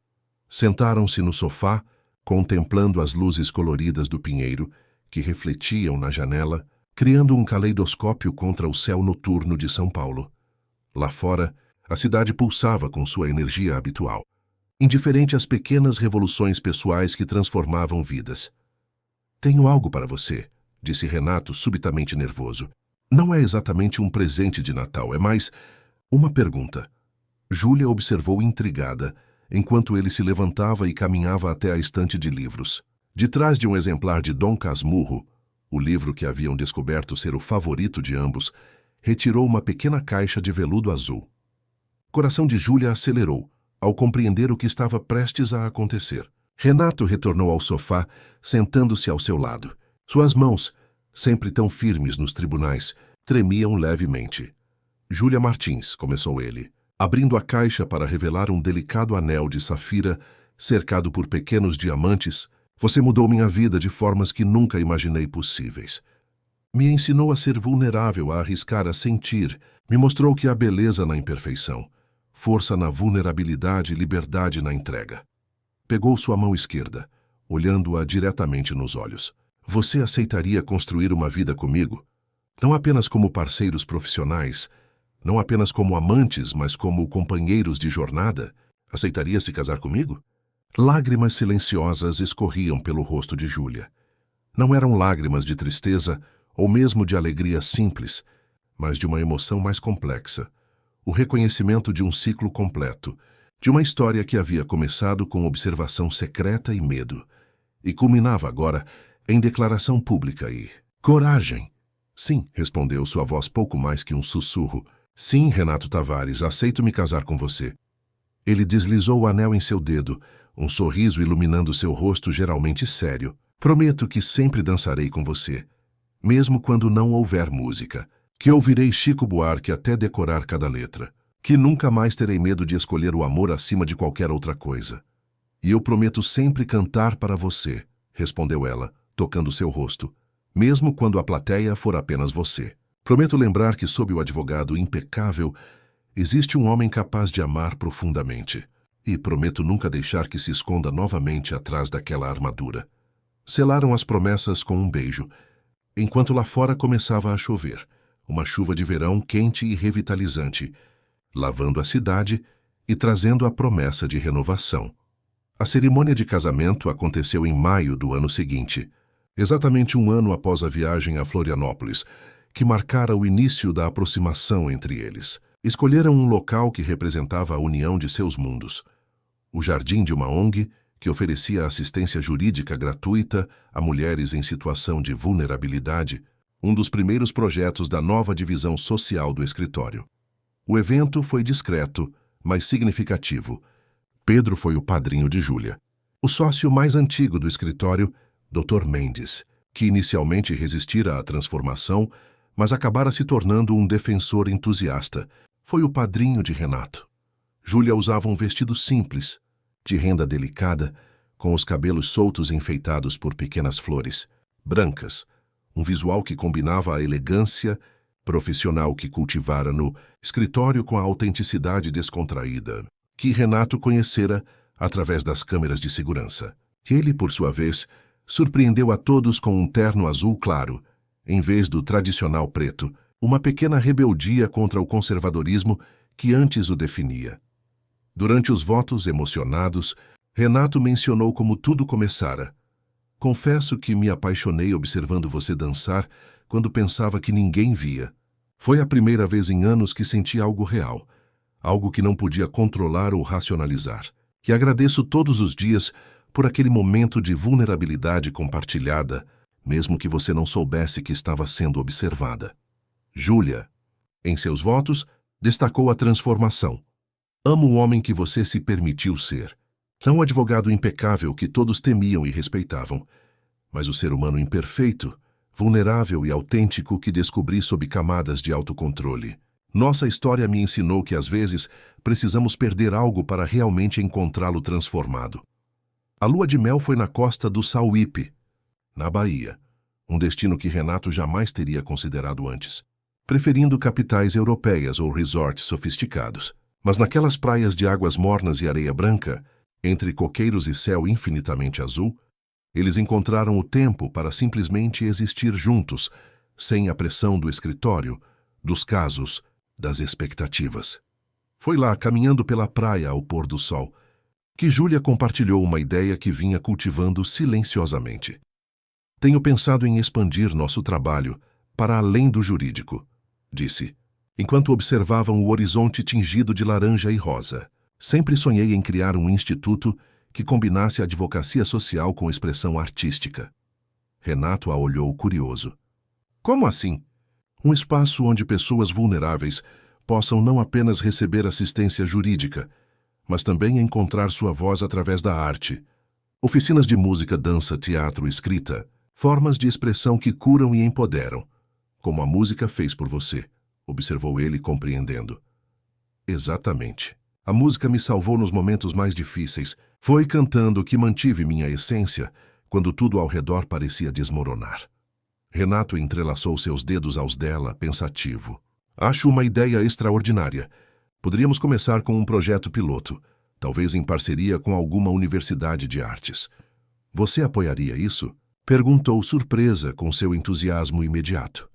Sentaram-se no sofá, contemplando as luzes coloridas do pinheiro, que refletiam na janela, criando um caleidoscópio contra o céu noturno de São Paulo. Lá fora, a cidade pulsava com sua energia habitual, indiferente às pequenas revoluções pessoais que transformavam vidas. Tenho algo para você, disse Renato, subitamente nervoso. Não é exatamente um presente de Natal, é mais uma pergunta. Júlia observou intrigada, enquanto ele se levantava e caminhava até a estante de livros. De trás de um exemplar de Dom Casmurro, o livro que haviam descoberto ser o favorito de ambos, retirou uma pequena caixa de veludo azul. O coração de Júlia acelerou, ao compreender o que estava prestes a acontecer. Renato retornou ao sofá, sentando-se ao seu lado. Suas mãos, sempre tão firmes nos tribunais, tremiam levemente. Júlia Martins, começou ele, abrindo a caixa para revelar um delicado anel de safira cercado por pequenos diamantes. Você mudou minha vida de formas que nunca imaginei possíveis. Me ensinou a ser vulnerável, a arriscar, a sentir. Me mostrou que há beleza na imperfeição, força na vulnerabilidade e liberdade na entrega. Pegou sua mão esquerda, olhando-a diretamente nos olhos. Você aceitaria construir uma vida comigo? Não apenas como parceiros profissionais, não apenas como amantes, mas como companheiros de jornada? Aceitaria se casar comigo? Lágrimas silenciosas escorriam pelo rosto de Júlia. Não eram lágrimas de tristeza ou mesmo de alegria simples, mas de uma emoção mais complexa. O reconhecimento de um ciclo completo, de uma história que havia começado com observação secreta e medo, e culminava agora em declaração pública e coragem. Sim, respondeu sua voz pouco mais que um sussurro. Sim, Renato Tavares, aceito me casar com você. Ele deslizou o anel em seu dedo, um sorriso iluminando seu rosto geralmente sério. Prometo que sempre dançarei com você, mesmo quando não houver música, que ouvirei Chico Buarque até decorar cada letra, que nunca mais terei medo de escolher o amor acima de qualquer outra coisa. E eu prometo sempre cantar para você, respondeu ela, tocando seu rosto, mesmo quando a plateia for apenas você. Prometo lembrar que sob o advogado impecável existe um homem capaz de amar profundamente, e prometo nunca deixar que se esconda novamente atrás daquela armadura. Selaram as promessas com um beijo, enquanto lá fora começava a chover, uma chuva de verão quente e revitalizante, lavando a cidade e trazendo a promessa de renovação. A cerimônia de casamento aconteceu em maio do ano seguinte, exatamente um ano após a viagem a Florianópolis, que marcara o início da aproximação entre eles. Escolheram um local que representava a união de seus mundos. O jardim de uma ONG, que oferecia assistência jurídica gratuita a mulheres em situação de vulnerabilidade, um dos primeiros projetos da nova divisão social do escritório. O evento foi discreto, mas significativo. Pedro foi o padrinho de Júlia. O sócio mais antigo do escritório, Dr. Mendes, que inicialmente resistira à transformação, mas acabara se tornando um defensor entusiasta, foi o padrinho de Renato. Júlia usava um vestido simples, de renda delicada, com os cabelos soltos enfeitados por pequenas flores, brancas, um visual que combinava a elegância profissional que cultivara no escritório com a autenticidade descontraída, que Renato conhecera através das câmeras de segurança. Ele, por sua vez, surpreendeu a todos com um terno azul claro, em vez do tradicional preto, uma pequena rebeldia contra o conservadorismo que antes o definia. Durante os votos emocionados, Renato mencionou como tudo começara. Confesso que me apaixonei observando você dançar quando pensava que ninguém via. Foi a primeira vez em anos que senti algo real, algo que não podia controlar ou racionalizar. E agradeço todos os dias por aquele momento de vulnerabilidade compartilhada, mesmo que você não soubesse que estava sendo observada. Júlia, em seus votos, destacou a transformação. Amo o homem que você se permitiu ser. Não o advogado impecável que todos temiam e respeitavam, mas o ser humano imperfeito, vulnerável e autêntico que descobri sob camadas de autocontrole. Nossa história me ensinou que, às vezes, precisamos perder algo para realmente encontrá-lo transformado. A lua de mel foi na costa do Sauípe, na Bahia, um destino que Renato jamais teria considerado antes, preferindo capitais europeias ou resorts sofisticados. Mas naquelas praias de águas mornas e areia branca, entre coqueiros e céu infinitamente azul, eles encontraram o tempo para simplesmente existir juntos, sem a pressão do escritório, dos casos, das expectativas. Foi lá, caminhando pela praia ao pôr do sol, que Júlia compartilhou uma ideia que vinha cultivando silenciosamente. Tenho pensado em expandir nosso trabalho para além do jurídico, disse, enquanto observavam o horizonte tingido de laranja e rosa. Sempre sonhei em criar um instituto que combinasse a advocacia social com expressão artística. Renato a olhou curioso. Como assim? Um espaço onde pessoas vulneráveis possam não apenas receber assistência jurídica, mas também encontrar sua voz através da arte. Oficinas de música, dança, teatro, escrita, formas de expressão que curam e empoderam, como a música fez por você, observou ele compreendendo. Exatamente. A música me salvou nos momentos mais difíceis. Foi cantando que mantive minha essência quando tudo ao redor parecia desmoronar. Renato entrelaçou seus dedos aos dela, pensativo. Acho uma ideia extraordinária. Poderíamos começar com um projeto piloto, talvez em parceria com alguma universidade de artes. Você apoiaria isso? Perguntou surpresa com seu entusiasmo imediato.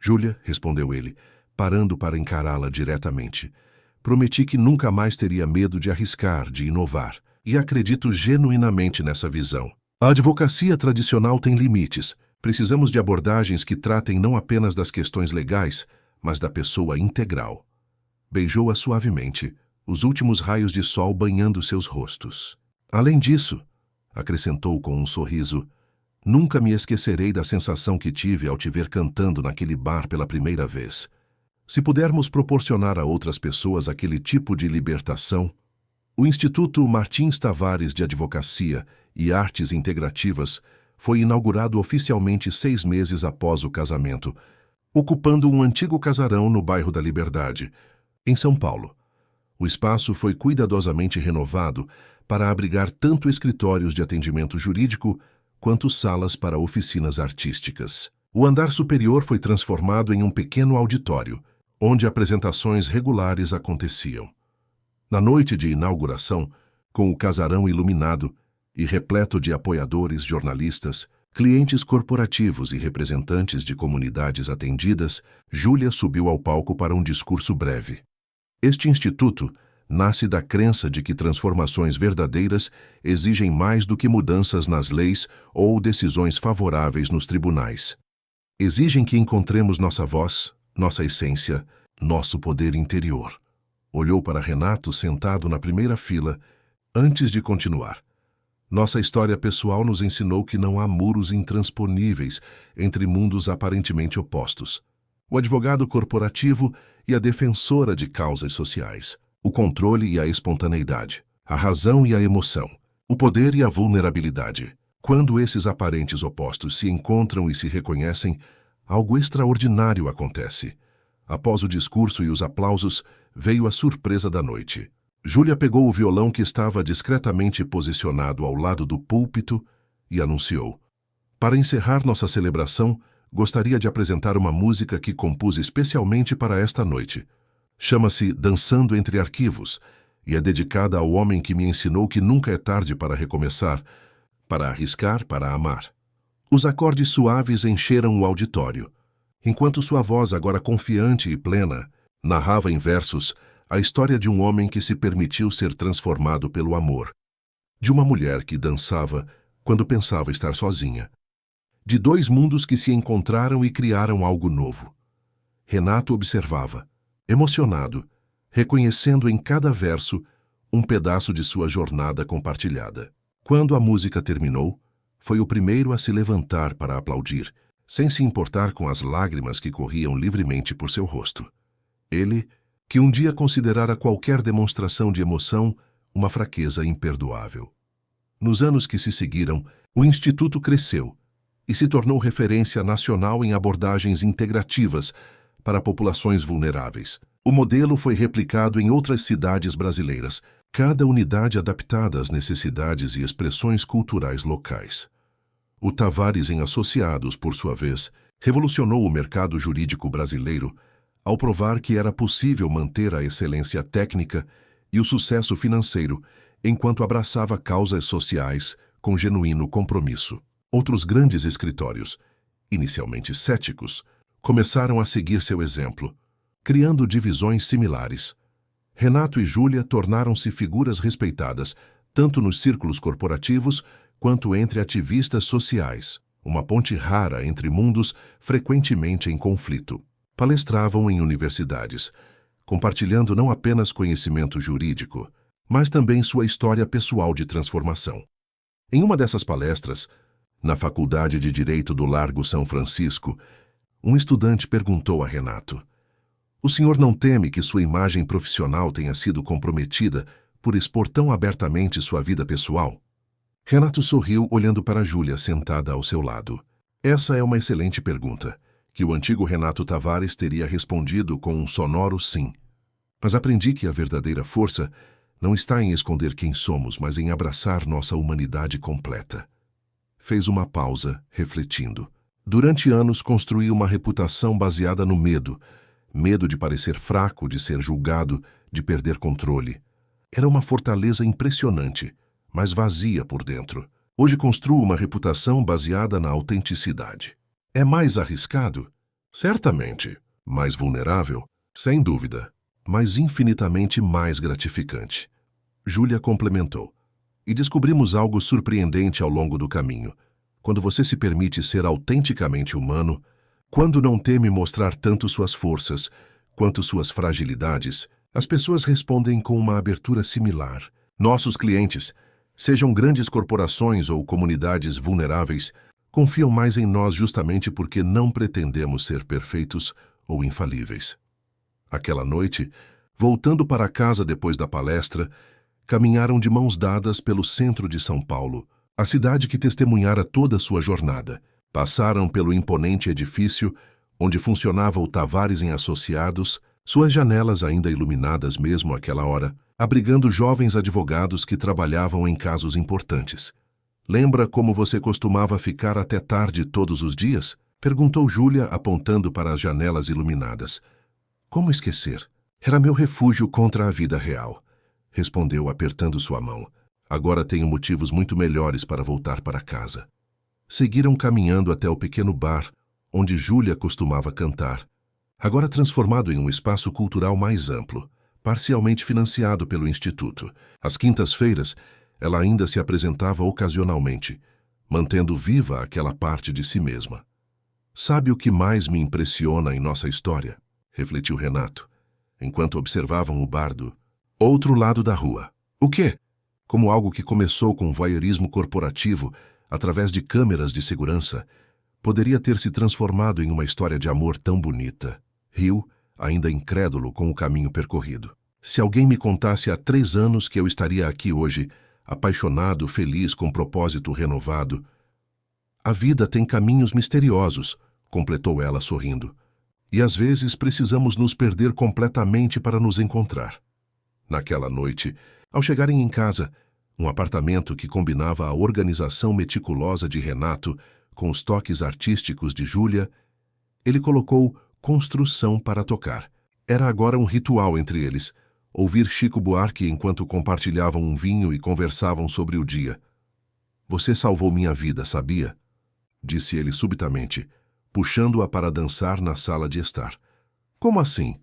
Júlia, respondeu ele, parando para encará-la diretamente. Prometi que nunca mais teria medo de arriscar, de inovar, e acredito genuinamente nessa visão. A advocacia tradicional tem limites. Precisamos de abordagens que tratem não apenas das questões legais, mas da pessoa integral. Beijou-a suavemente, os últimos raios de sol banhando seus rostos. Além disso, acrescentou com um sorriso, nunca me esquecerei da sensação que tive ao te ver cantando naquele bar pela primeira vez. Se pudermos proporcionar a outras pessoas aquele tipo de libertação, o Instituto Martins Tavares de Advocacia e Artes Integrativas foi inaugurado oficialmente 6 meses após o casamento, ocupando um antigo casarão no bairro da Liberdade, em São Paulo. O espaço foi cuidadosamente renovado para abrigar tanto escritórios de atendimento jurídico quanto salas para oficinas artísticas. O andar superior foi transformado em um pequeno auditório, onde apresentações regulares aconteciam. Na noite de inauguração, com o casarão iluminado e repleto de apoiadores, jornalistas, clientes corporativos e representantes de comunidades atendidas, Júlia subiu ao palco para um discurso breve. Este instituto nasce da crença de que transformações verdadeiras exigem mais do que mudanças nas leis ou decisões favoráveis nos tribunais. Exigem que encontremos nossa voz, nossa essência, nosso poder interior. Olhou para Renato sentado na primeira fila, antes de continuar. Nossa história pessoal nos ensinou que não há muros intransponíveis entre mundos aparentemente opostos. O advogado corporativo e a defensora de causas sociais. O controle e a espontaneidade. A razão e a emoção. O poder e a vulnerabilidade. Quando esses aparentes opostos se encontram e se reconhecem, algo extraordinário acontece. Após o discurso e os aplausos, veio a surpresa da noite. Júlia pegou o violão que estava discretamente posicionado ao lado do púlpito e anunciou. Para encerrar nossa celebração, gostaria de apresentar uma música que compus especialmente para esta noite. Chama-se Dançando Entre Arquivos e é dedicada ao homem que me ensinou que nunca é tarde para recomeçar, para arriscar, para amar. Os acordes suaves encheram o auditório, enquanto sua voz, agora confiante e plena, narrava em versos a história de um homem que se permitiu ser transformado pelo amor, de uma mulher que dançava quando pensava estar sozinha, de 2 mundos que se encontraram e criaram algo novo. Renato observava, emocionado, reconhecendo em cada verso um pedaço de sua jornada compartilhada. Quando a música terminou, foi o primeiro a se levantar para aplaudir, sem se importar com as lágrimas que corriam livremente por seu rosto. Ele, que um dia considerara qualquer demonstração de emoção uma fraqueza imperdoável. Nos anos que se seguiram, o Instituto cresceu, e se tornou referência nacional em abordagens integrativas para populações vulneráveis. O modelo foi replicado em outras cidades brasileiras, cada unidade adaptada às necessidades e expressões culturais locais. O Tavares em Associados, por sua vez, revolucionou o mercado jurídico brasileiro ao provar que era possível manter a excelência técnica e o sucesso financeiro enquanto abraçava causas sociais com genuíno compromisso. Outros grandes escritórios, inicialmente céticos, começaram a seguir seu exemplo, criando divisões similares. Renato e Júlia tornaram-se figuras respeitadas, tanto nos círculos corporativos quanto entre ativistas sociais, uma ponte rara entre mundos frequentemente em conflito. Palestravam em universidades, compartilhando não apenas conhecimento jurídico, mas também sua história pessoal de transformação. Em uma dessas palestras, na Faculdade de Direito do Largo São Francisco, um estudante perguntou a Renato: "O senhor não teme que sua imagem profissional tenha sido comprometida por expor tão abertamente sua vida pessoal?" Renato sorriu olhando para Júlia sentada ao seu lado. Essa é uma excelente pergunta, que o antigo Renato Tavares teria respondido com um sonoro sim. Mas aprendi que a verdadeira força não está em esconder quem somos, mas em abraçar nossa humanidade completa. Fez uma pausa, refletindo. Durante anos construiu uma reputação baseada no medo. Medo de parecer fraco, de ser julgado, de perder controle. Era uma fortaleza impressionante, mas vazia por dentro. Hoje construo uma reputação baseada na autenticidade. É mais arriscado? Certamente. Mais vulnerável? Sem dúvida. Mas infinitamente mais gratificante. Júlia complementou. E descobrimos algo surpreendente ao longo do caminho. Quando você se permite ser autenticamente humano, quando não teme mostrar tanto suas forças quanto suas fragilidades, as pessoas respondem com uma abertura similar. Nossos clientes, sejam grandes corporações ou comunidades vulneráveis, confiam mais em nós justamente porque não pretendemos ser perfeitos ou infalíveis. Aquela noite, voltando para casa depois da palestra, caminharam de mãos dadas pelo centro de São Paulo, a cidade que testemunhara toda a sua jornada. Passaram pelo imponente edifício onde funcionava o Tavares em Associados, suas janelas ainda iluminadas mesmo àquela hora, abrigando jovens advogados que trabalhavam em casos importantes. "Lembra como você costumava ficar até tarde todos os dias?" perguntou Júlia, apontando para as janelas iluminadas. "Como esquecer? Era meu refúgio contra a vida real", respondeu apertando sua mão. "Agora tenho motivos muito melhores para voltar para casa." Seguiram caminhando até o pequeno bar, onde Júlia costumava cantar, agora transformado em um espaço cultural mais amplo, parcialmente financiado pelo Instituto. Às quintas-feiras, ela ainda se apresentava ocasionalmente, mantendo viva aquela parte de si mesma. "Sabe o que mais me impressiona em nossa história?" refletiu Renato, enquanto observavam o bar do outro lado da rua. "O quê?" Como algo que começou com voyeurismo corporativo, através de câmeras de segurança, poderia ter se transformado em uma história de amor tão bonita. Riu, ainda incrédulo com o caminho percorrido. "Se alguém me contasse há 3 anos que eu estaria aqui hoje, apaixonado, feliz, com propósito renovado." "A vida tem caminhos misteriosos", completou ela sorrindo. "E às vezes precisamos nos perder completamente para nos encontrar." Naquela noite, ao chegarem em casa, um apartamento que combinava a organização meticulosa de Renato com os toques artísticos de Júlia, ele colocou construção para tocar. Era agora um ritual entre eles, ouvir Chico Buarque enquanto compartilhavam um vinho e conversavam sobre o dia. "Você salvou minha vida, sabia?" disse ele subitamente, puxando-a para dançar na sala de estar. "Como assim?"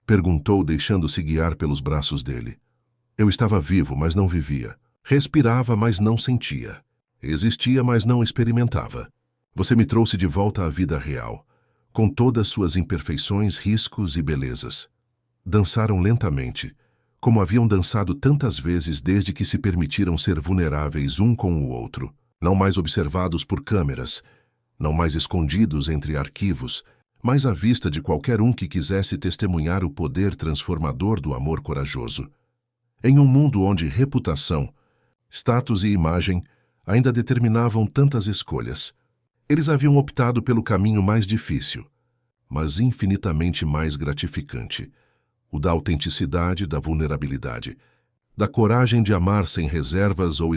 perguntou, deixando-se guiar pelos braços dele. "Eu estava vivo, mas não vivia. Respirava, mas não sentia. Existia, mas não experimentava. Você me trouxe de volta à vida real, com todas suas imperfeições, riscos e belezas." Dançaram lentamente, como haviam dançado tantas vezes desde que se permitiram ser vulneráveis um com o outro, não mais observados por câmeras, não mais escondidos entre arquivos, mas à vista de qualquer um que quisesse testemunhar o poder transformador do amor corajoso. Em um mundo onde reputação, status e imagem ainda determinavam tantas escolhas, Eles haviam optado pelo caminho mais difícil, mas infinitamente mais gratificante, o da autenticidade, da vulnerabilidade, da coragem de amar sem reservas ou